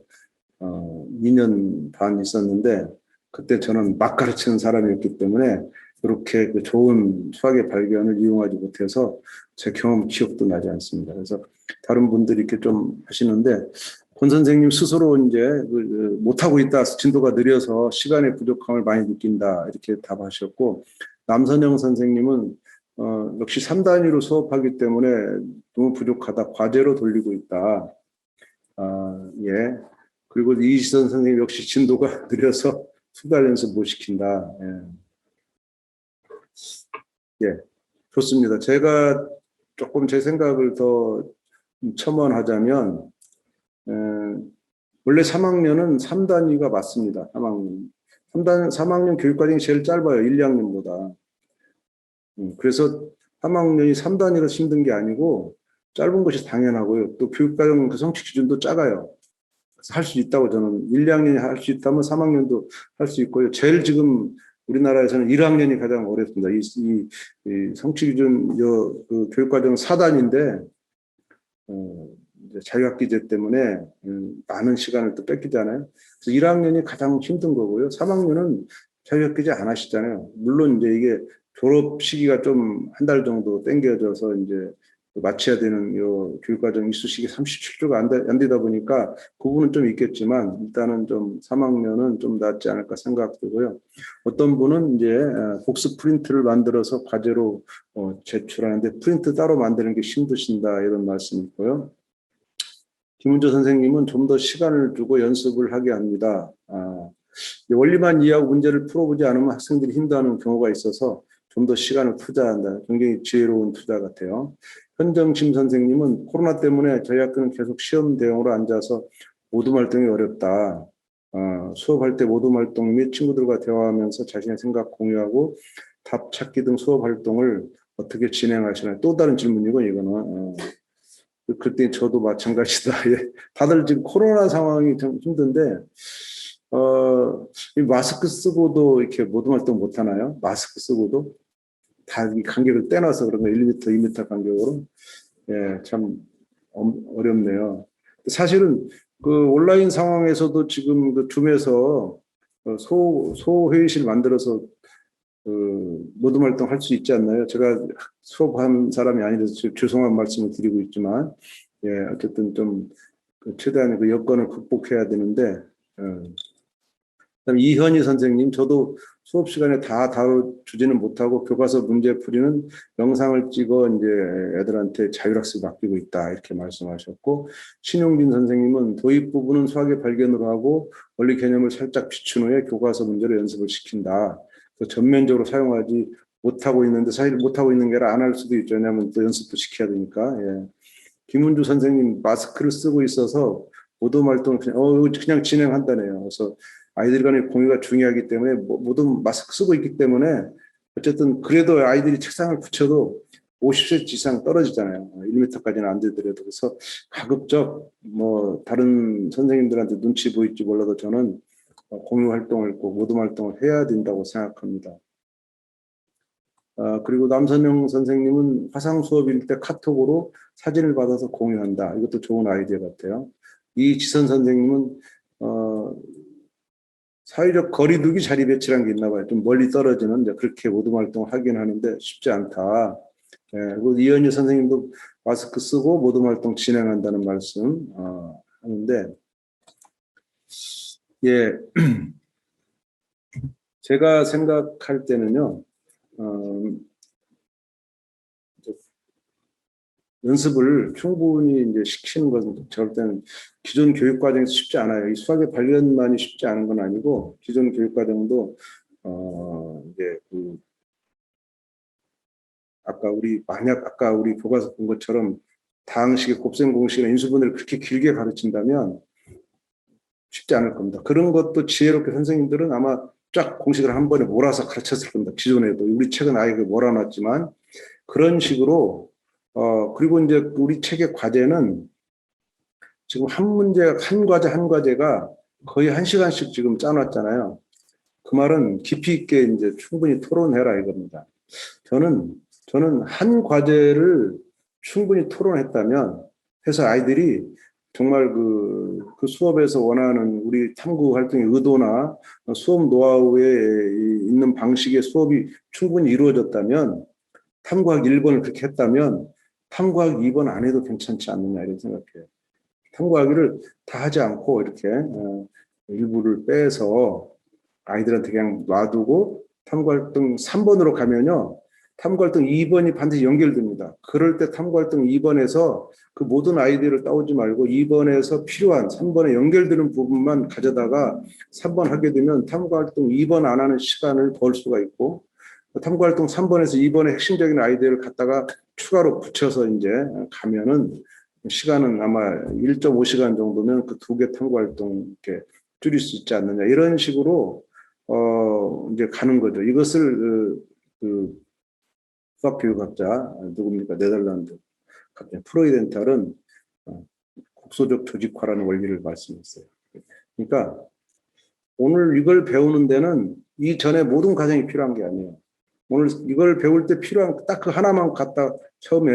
2년 반 있었는데 그때 저는 막 가르치는 사람이었기 때문에 그렇게 그 좋은 수학의 발견을 이용하지 못해서 제 경험 기억도 나지 않습니다. 그래서 다른 분들이 이렇게 좀 하시는데 권 선생님 스스로 이제 못하고 있다, 진도가 느려서 시간의 부족함을 많이 느낀다 이렇게 답하셨고, 남선영 선생님은 역시 3단위로 수업하기 때문에 너무 부족하다, 과제로 돌리고 있다. 예. 그리고 이시선 선생님 역시 진도가 느려서 수달 연습 못 시킨다. 예. 예. 좋습니다. 제가 조금 제 생각을 더 첨언하자면, 원래 3학년은 3단위가 맞습니다. 3학년. 3학년 교육과정이 제일 짧아요. 1, 2학년보다. 그래서 3학년이 3단위가 힘든 게 아니고 짧은 것이 당연하고요. 또 교육과정 그 성취 기준도 작아요. 할 수 있다고 저는 1, 2학년이 할 수 있다면 3학년도 할 수 있고요. 제일 지금 우리나라에서는 1학년이 가장 어렵습니다. 이 성취 기준 그 교육과정 4단인데 이제 자유학기제 때문에 많은 시간을 또 뺏기잖아요. 그래서 1학년이 가장 힘든 거고요. 3학년은 자유학기제 안 하시잖아요. 물론 이제 이게 졸업 시기가 좀 한 달 정도 땡겨져서 이제 마쳐야 되는 요 교육과정 이수식이 37주가 안 되다 보니까 그 부분은 좀 있겠지만 일단은 좀 3학년은 좀 낫지 않을까 생각되고요. 어떤 분은 이제 복습 프린트를 만들어서 과제로 제출하는데 프린트 따로 만드는 게 힘드신다 이런 말씀이 있고요. 김은조 선생님은 좀 더 시간을 두고 연습을 하게 합니다. 원리만 이해하고 문제를 풀어보지 않으면 학생들이 힘들어하는 경우가 있어서 좀 더 시간을 투자한다. 굉장히 지혜로운 투자 같아요. 현정심 선생님은 코로나 때문에 저희 학교는 계속 시험 대응으로 앉아서 모둠 활동이 어렵다. 수업할 때 모둠 활동 및 친구들과 대화하면서 자신의 생각 공유하고 답 찾기 등 수업 활동을 어떻게 진행하시나요? 또 다른 질문이고 이거는. 그때 저도 마찬가지다. 예. 다들 지금 코로나 상황이 좀 힘든데, 이 마스크 쓰고도 이렇게 모든 활동 못 하나요? 마스크 쓰고도? 다 이 간격을 떼놔서 그런 거 1m, 2m 간격으로. 예, 참 어렵네요. 사실은 그 온라인 상황에서도 지금 그 줌에서 소회의실 만들어서 모든 활동 할 수 있지 않나요? 제가 수업한 사람이 아니라서 죄송한 말씀을 드리고 있지만, 예, 어쨌든 좀 최대한 그 여건을 극복해야 되는데, 그다음에 이현희 선생님, 저도 수업 시간에 다 다뤄주지는 못하고 교과서 문제 풀이는 영상을 찍어 이제 애들한테 자율학습 맡기고 있다 이렇게 말씀하셨고, 신용진 선생님은 도입 부분은 수학의 발견으로 하고 원리 개념을 살짝 비춘 후에 교과서 문제로 연습을 시킨다. 전면적으로 사용하지 못하고 있는데 사실 못하고 있는 게 아니라 안 할 수도 있죠. 왜냐하면 또 연습도 시켜야 되니까. 예. 김은주 선생님 마스크를 쓰고 있어서 모둠 활동을 그냥 진행한다네요. 그래서 아이들 간의 공유가 중요하기 때문에 모둠 마스크 쓰고 있기 때문에 어쨌든 그래도 아이들이 책상을 붙여도 50cm 이상 떨어지잖아요. 1m까지는 안 되더라도. 그래서 가급적 뭐 다른 선생님들한테 눈치 보일지 몰라도 저는 공유 활동을 꼭 모둠 활동을 해야 된다고 생각합니다. 그리고 남선영 선생님은 화상 수업일 때 카톡으로 사진을 받아서 공유한다. 이것도 좋은 아이디어 같아요. 이지선 선생님은 사회적 거리두기 자리 배치라는 게 있나 봐요. 좀 멀리 떨어지는 그렇게 모둠 활동을 하긴 하는데 쉽지 않다. 예, 그리고 이현희 선생님도 마스크 쓰고 모둠 활동 진행한다는 말씀 하는데 예, 제가 생각할 때는요, 이제 연습을 충분히 이제 시키는 것은 저럴 때는 기존 교육 과정에서 쉽지 않아요. 이 수학의 발견만이 쉽지 않은 건 아니고, 기존 교육 과정도, 이제 아까 우리 교과서 본 것처럼 다항식의 곱셈 공식이나 인수분해를 그렇게 길게 가르친다면 쉽지 않을 겁니다. 그런 것도 지혜롭게 선생님들은 아마 쫙 공식을 한 번에 몰아서 가르쳤을 겁니다. 기존에도. 우리 책은 아예 몰아놨지만 그런 식으로 그리고 이제 우리 책의 과제는 지금 한 과제 한 과제가 거의 1시간씩 지금 짜놨잖아요. 그 말은 깊이 있게 이제 충분히 토론해라 이겁니다. 저는 한 과제를 충분히 토론했다면 해서 아이들이 정말 그 수업에서 원하는 우리 탐구 활동의 의도나 수업 노하우에 있는 방식의 수업이 충분히 이루어졌다면 탐구학 1번을 그렇게 했다면 탐구학 2번 안 해도 괜찮지 않느냐 이런 생각해요. 탐구하기를 다 하지 않고 이렇게 일부를 빼서 아이들한테 그냥 놔두고 탐구활동 3번으로 가면요. 탐구활동 2번이 반드시 연결됩니다. 그럴 때 탐구활동 2번에서 그 모든 아이디어를 따오지 말고 2번에서 필요한 3번에 연결되는 부분만 가져다가 3번 하게 되면 탐구활동 2번 안 하는 시간을 벌 수가 있고 탐구활동 3번에서 2번의 핵심적인 아이디어를 갖다가 추가로 붙여서 이제 가면은 시간은 아마 1.5시간 정도면 그 두 개 탐구활동 이렇게 줄일 수 있지 않느냐 이런 식으로 이제 가는 거죠. 이것을 수학교육학자 누굽니까? 네덜란드 갑자기 프로이덴탈은 국소적 조직화라는 원리를 말씀했어요. 그러니까 오늘 이걸 배우는 데는 이전에 모든 과정이 필요한 게 아니에요. 오늘 이걸 배울 때 필요한 딱 그 하나만 갖다 처음에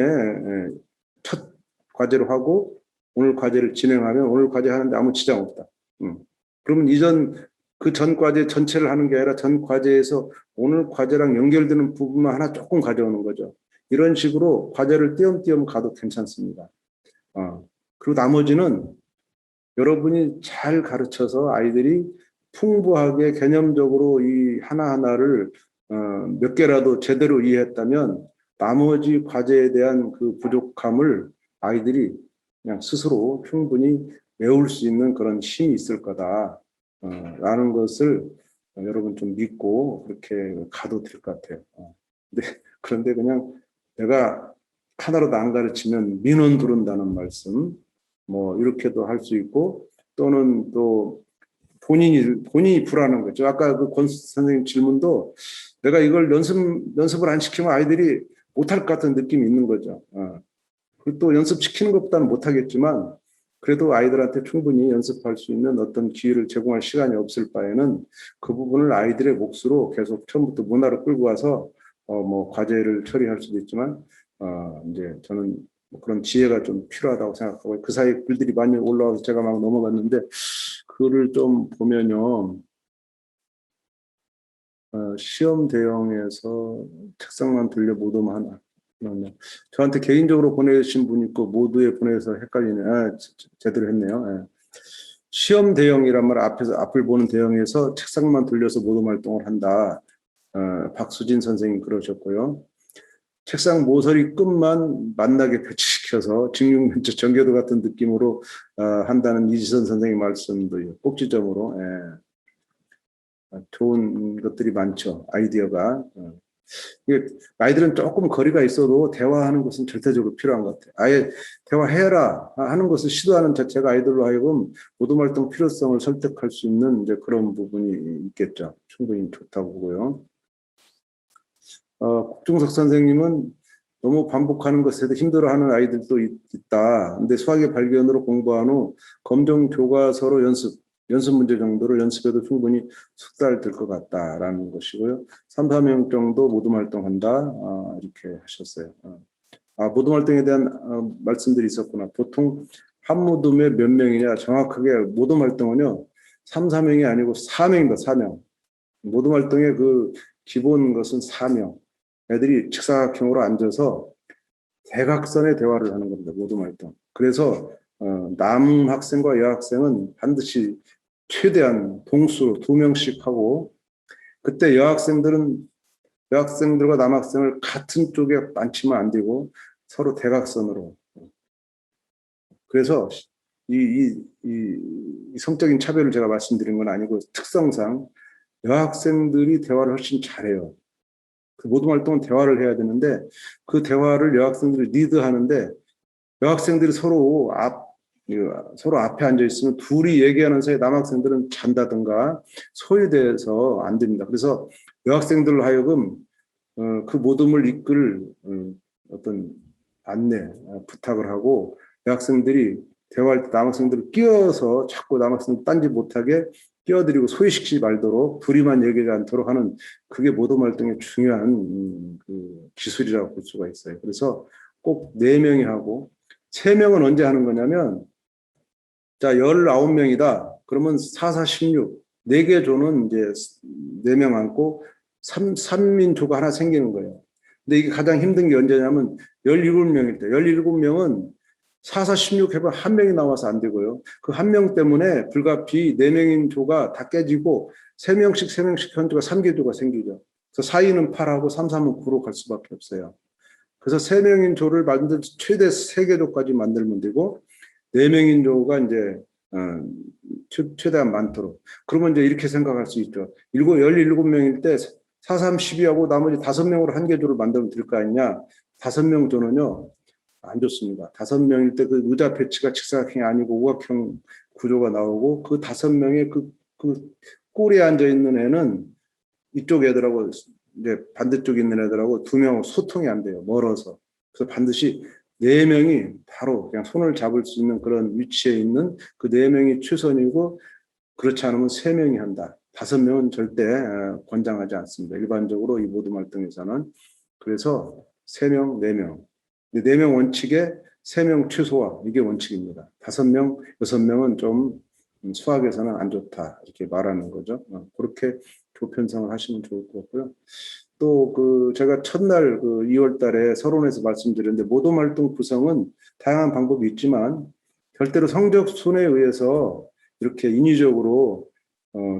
첫 과제로 하고 오늘 과제를 진행하면 오늘 과제 하는데 아무 지장 없다. 그러면 그 전 과제 전체를 하는 게 아니라 전 과제에서 오늘 과제랑 연결되는 부분만 하나 조금 가져오는 거죠. 이런 식으로 과제를 띄엄띄엄 가도 괜찮습니다. 그리고 나머지는 여러분이 잘 가르쳐서 아이들이 풍부하게 개념적으로 이 하나하나를 몇 개라도 제대로 이해했다면 나머지 과제에 대한 그 부족함을 아이들이 그냥 스스로 충분히 메울 수 있는 그런 힘이 있을 거다. 라는 것을 여러분 좀 믿고 그렇게 가도 될 것 같아요. 그런데 그냥 내가 하나로도 안 가르치면 민원 두른다는 말씀, 뭐 이렇게도 할 수 있고 또는 또 본인이 불안한 거죠. 아까 그 권 선생님 질문도 내가 이걸 연습을 안 시키면 아이들이 못할 것 같은 느낌이 있는 거죠. 그리고 또 연습시키는 것보다는 못하겠지만 그래도 아이들한테 충분히 연습할 수 있는 어떤 기회를 제공할 시간이 없을 바에는 그 부분을 아이들의 몫으로 계속 처음부터 문화로 끌고 와서 뭐 과제를 처리할 수도 있지만 이제 저는 그런 지혜가 좀 필요하다고 생각하고 그 사이 글들이 많이 올라와서 제가 막 넘어갔는데 글을 좀 보면요. 시험 대형에서 책상만 돌려 모두만 하나. 저한테 개인적으로 보내신 분 있고 모두에 보내서 헷갈리네. 제대로 했네요. 예. 시험 대형이란 말 앞을 보는 대형에서 책상만 돌려서 모둠 활동을 한다. 박수진 선생님 그러셨고요. 책상 모서리 끝만 만나게 배치시켜서 직육면체 전개도 같은 느낌으로 한다는 이지선 선생님 말씀도 꼭지점으로 좋은 것들이 많죠. 아이디어가. 아이들은 조금 거리가 있어도 대화하는 것은 절대적으로 필요한 것 같아요. 아예 대화해라 하는 것을 시도하는 자체가 아이들로 하여금 모둠 활동 필요성을 설득할 수 있는 이제 그런 부분이 있겠죠. 충분히 좋다고 보고요. 국중석 선생님은 너무 반복하는 것에 대해 힘들어하는 아이들도 있다. 근데 수학의 발견으로 공부한 후 검정 교과서로 연습 문제 정도를 연습해도 충분히 숙달 될 것 같다라는 것이고요. 3, 4명 정도 모둠 활동한다. 이렇게 하셨어요. 모둠 활동에 대한 말씀들이 있었구나. 보통 한 모둠에 몇 명이냐 정확하게 모둠 활동은요. 3, 4명이 아니고 4명입니다. 4명. 모둠 활동의 그 기본 것은 4명. 애들이 직사각형으로 앉아서 대각선의 대화를 하는 겁니다. 모둠 활동. 그래서 남 학생과 여학생은 반드시 최대한 동수로 2명씩 하고, 그때 여학생들과 남학생을 같은 쪽에 앉히면 안 되고 서로 대각선으로. 그래서 이 성적인 차별을 제가 말씀드린 건 아니고 특성상 여학생들이 대화를 훨씬 잘해요. 그 모든 활동은 대화를 해야 되는데 그 대화를 여학생들이 리드하는데 여학생들이 서로 앞에 앉아 있으면 둘이 얘기하는 사이에 남학생들은 잔다든가 소외돼서 안 됩니다. 그래서 여학생들로 하여금 그 모둠을 이끌 어떤 안내, 부탁을 하고 여학생들이 대화할 때 남학생들을 끼워서 자꾸 남학생들 딴지 못하게 끼어들이고 소외시키지 말도록 둘이만 얘기하지 않도록 하는 그게 모둠 활동의 중요한 그 기술이라고 볼 수가 있어요. 그래서 꼭 4명이 하고 3명은 언제 하는 거냐면 자 19명이다. 그러면 4, 4, 16 4개 조는 이제 4명 앉고 3민조가 하나 생기는 거예요. 근데 이게 가장 힘든 게 언제냐면 17명일 때 17명은 4, 4, 16 해봐 한 명이 나와서 안 되고요. 그 한 명 때문에 불가피 4명인 조가 다 깨지고 3명씩 현조가 3개 조가 생기죠. 그래서 4, 2는 8하고 3, 3은 9로 갈 수밖에 없어요. 그래서 3명인 조를 만들 최대 3개 조까지 만들면 되고 4명인 조가 이제 최대한 많도록. 그러면 이제 이렇게 생각할 수 있죠. 17명일 때 4, 3, 12하고 나머지 5명으로 한 개 조를 만들면 될 거 아니냐. 5명 조는요. 안 좋습니다. 5명일 때 그 의자 배치가 직사각형이 아니고 우각형 구조가 나오고 그 5명의 그 꼴에 앉아 있는 애는 이쪽 애들하고 이제 반대쪽에 있는 애들하고 2명 소통이 안 돼요. 멀어서. 그래서 반드시 4명이 바로 그냥 손을 잡을 수 있는 그런 위치에 있는 그 4명이 최선이고 그렇지 않으면 3명이 한다. 5명은 절대 권장하지 않습니다. 일반적으로 이 모둠 활동에서는. 그래서 3명, 4명. 4명 원칙에 3명 최소화. 이게 원칙입니다. 5명, 6명은 좀 수학에서는 안 좋다. 이렇게 말하는 거죠. 그렇게 조편성을 하시면 좋을 것 같고요. 또 그 제가 첫날 그 2월 달에 서론에서 말씀드렸는데 모둠 활동 구성은 다양한 방법이 있지만 절대로 성적 순에 의해서 이렇게 인위적으로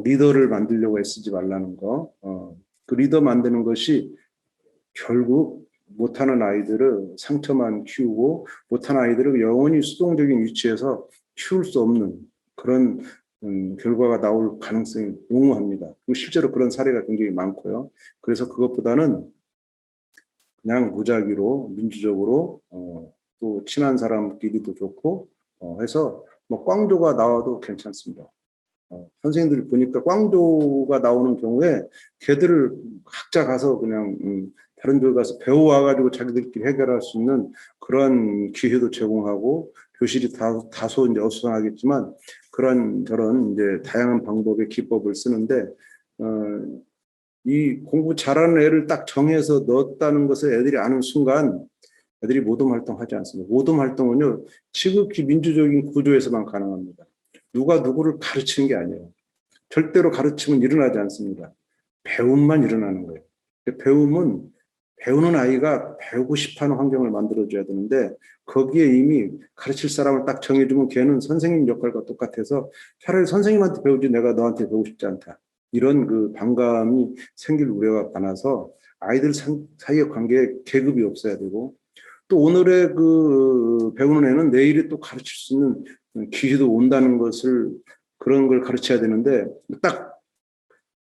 리더를 만들려고 애쓰지 말라는 거. 그 리더 만드는 것이 결국 못하는 아이들을 상처만 키우고 못하는 아이들을 영원히 수동적인 위치에서 키울 수 없는 그런 결과가 나올 가능성이 농후합니다. 그리고 실제로 그런 사례가 굉장히 많고요. 그래서 그것보다는 그냥 무작위로 민주적으로 또 친한 사람끼리도 좋고 해서 뭐 꽝조가 나와도 괜찮습니다. 선생님들이 보니까 꽝조가 나오는 경우에 걔들을 각자 가서 그냥 다른 데 가서 배워와가지고 자기들끼리 해결할 수 있는 그런 기회도 제공하고 교실이 다소 이제 어수선하겠지만 그런 저런 이제 다양한 방법의 기법을 쓰는데 이 공부 잘하는 애를 딱 정해서 넣었다는 것을 애들이 아는 순간 애들이 모둠 활동하지 않습니다. 모둠 활동은요 지극히 민주적인 구조에서만 가능합니다. 누가 누구를 가르치는 게 아니에요. 절대로 가르침은 일어나지 않습니다. 배움만 일어나는 거예요. 배우는 아이가 배우고 싶어하는 환경을 만들어줘야 되는데 거기에 이미 가르칠 사람을 딱 정해주면 걔는 선생님 역할과 똑같아서 차라리 선생님한테 배우지 내가 너한테 배우고 싶지 않다. 이런 그 반감이 생길 우려가 많아서 아이들 사이의 관계에 계급이 없어야 되고 또 오늘의 그 배우는 애는 내일에 또 가르칠 수 있는 기회도 온다는 것을 그런 걸 가르쳐야 되는데 딱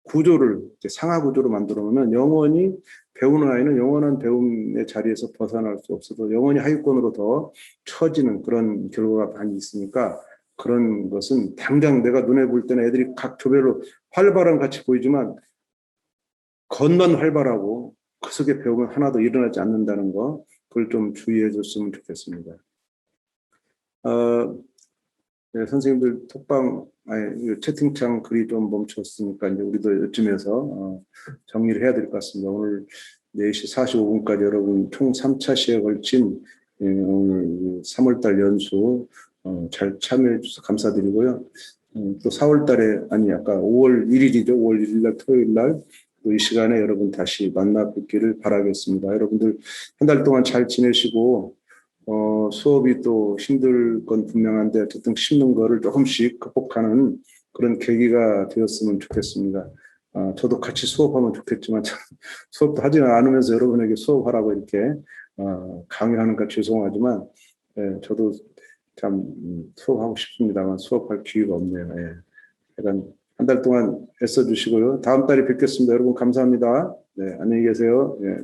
구조를 상하 구조로 만들어 놓으면 영원히 배우는 아이는 영원한 배움의 자리에서 벗어날 수 없어서 영원히 하위권으로 더 처지는 그런 결과가 많이 있으니까 그런 것은 당장 내가 눈에 볼 때는 애들이 각 조별로 활발한 같이 보이지만 겉만 활발하고 그 속에 배움은 하나도 일어나지 않는다는 거 그걸 좀 주의해 줬으면 좋겠습니다. 네, 선생님들 톡방 채팅창 글이 좀 멈췄으니까 이제 우리도 이쯤에서 정리를 해야 될 것 같습니다. 오늘 4시 45분까지 여러분 총 3차 시에 걸친 오늘 3월달 연수 잘 참여해 주셔서 감사드리고요. 또 4월달에 아니 아까 5월 1일이죠. 5월 1일 날 토요일 날 이 시간에 여러분 다시 만나 뵙기를 바라겠습니다. 여러분들 한 달 동안 잘 지내시고 수업이 또 힘들 건 분명한데 어쨌든 힘든 거를 조금씩 극복하는 그런 계기가 되었으면 좋겠습니다. 저도 같이 수업하면 좋겠지만 참 수업도 하지는 않으면서 여러분에게 수업하라고 이렇게 강요하는가 죄송하지만 저도 참 수업하고 싶습니다만 수업할 기회가 없네요. 예. 약간 한 달 동안 애써 주시고요. 다음 달에 뵙겠습니다. 여러분 감사합니다. 네, 안녕히 계세요. 예.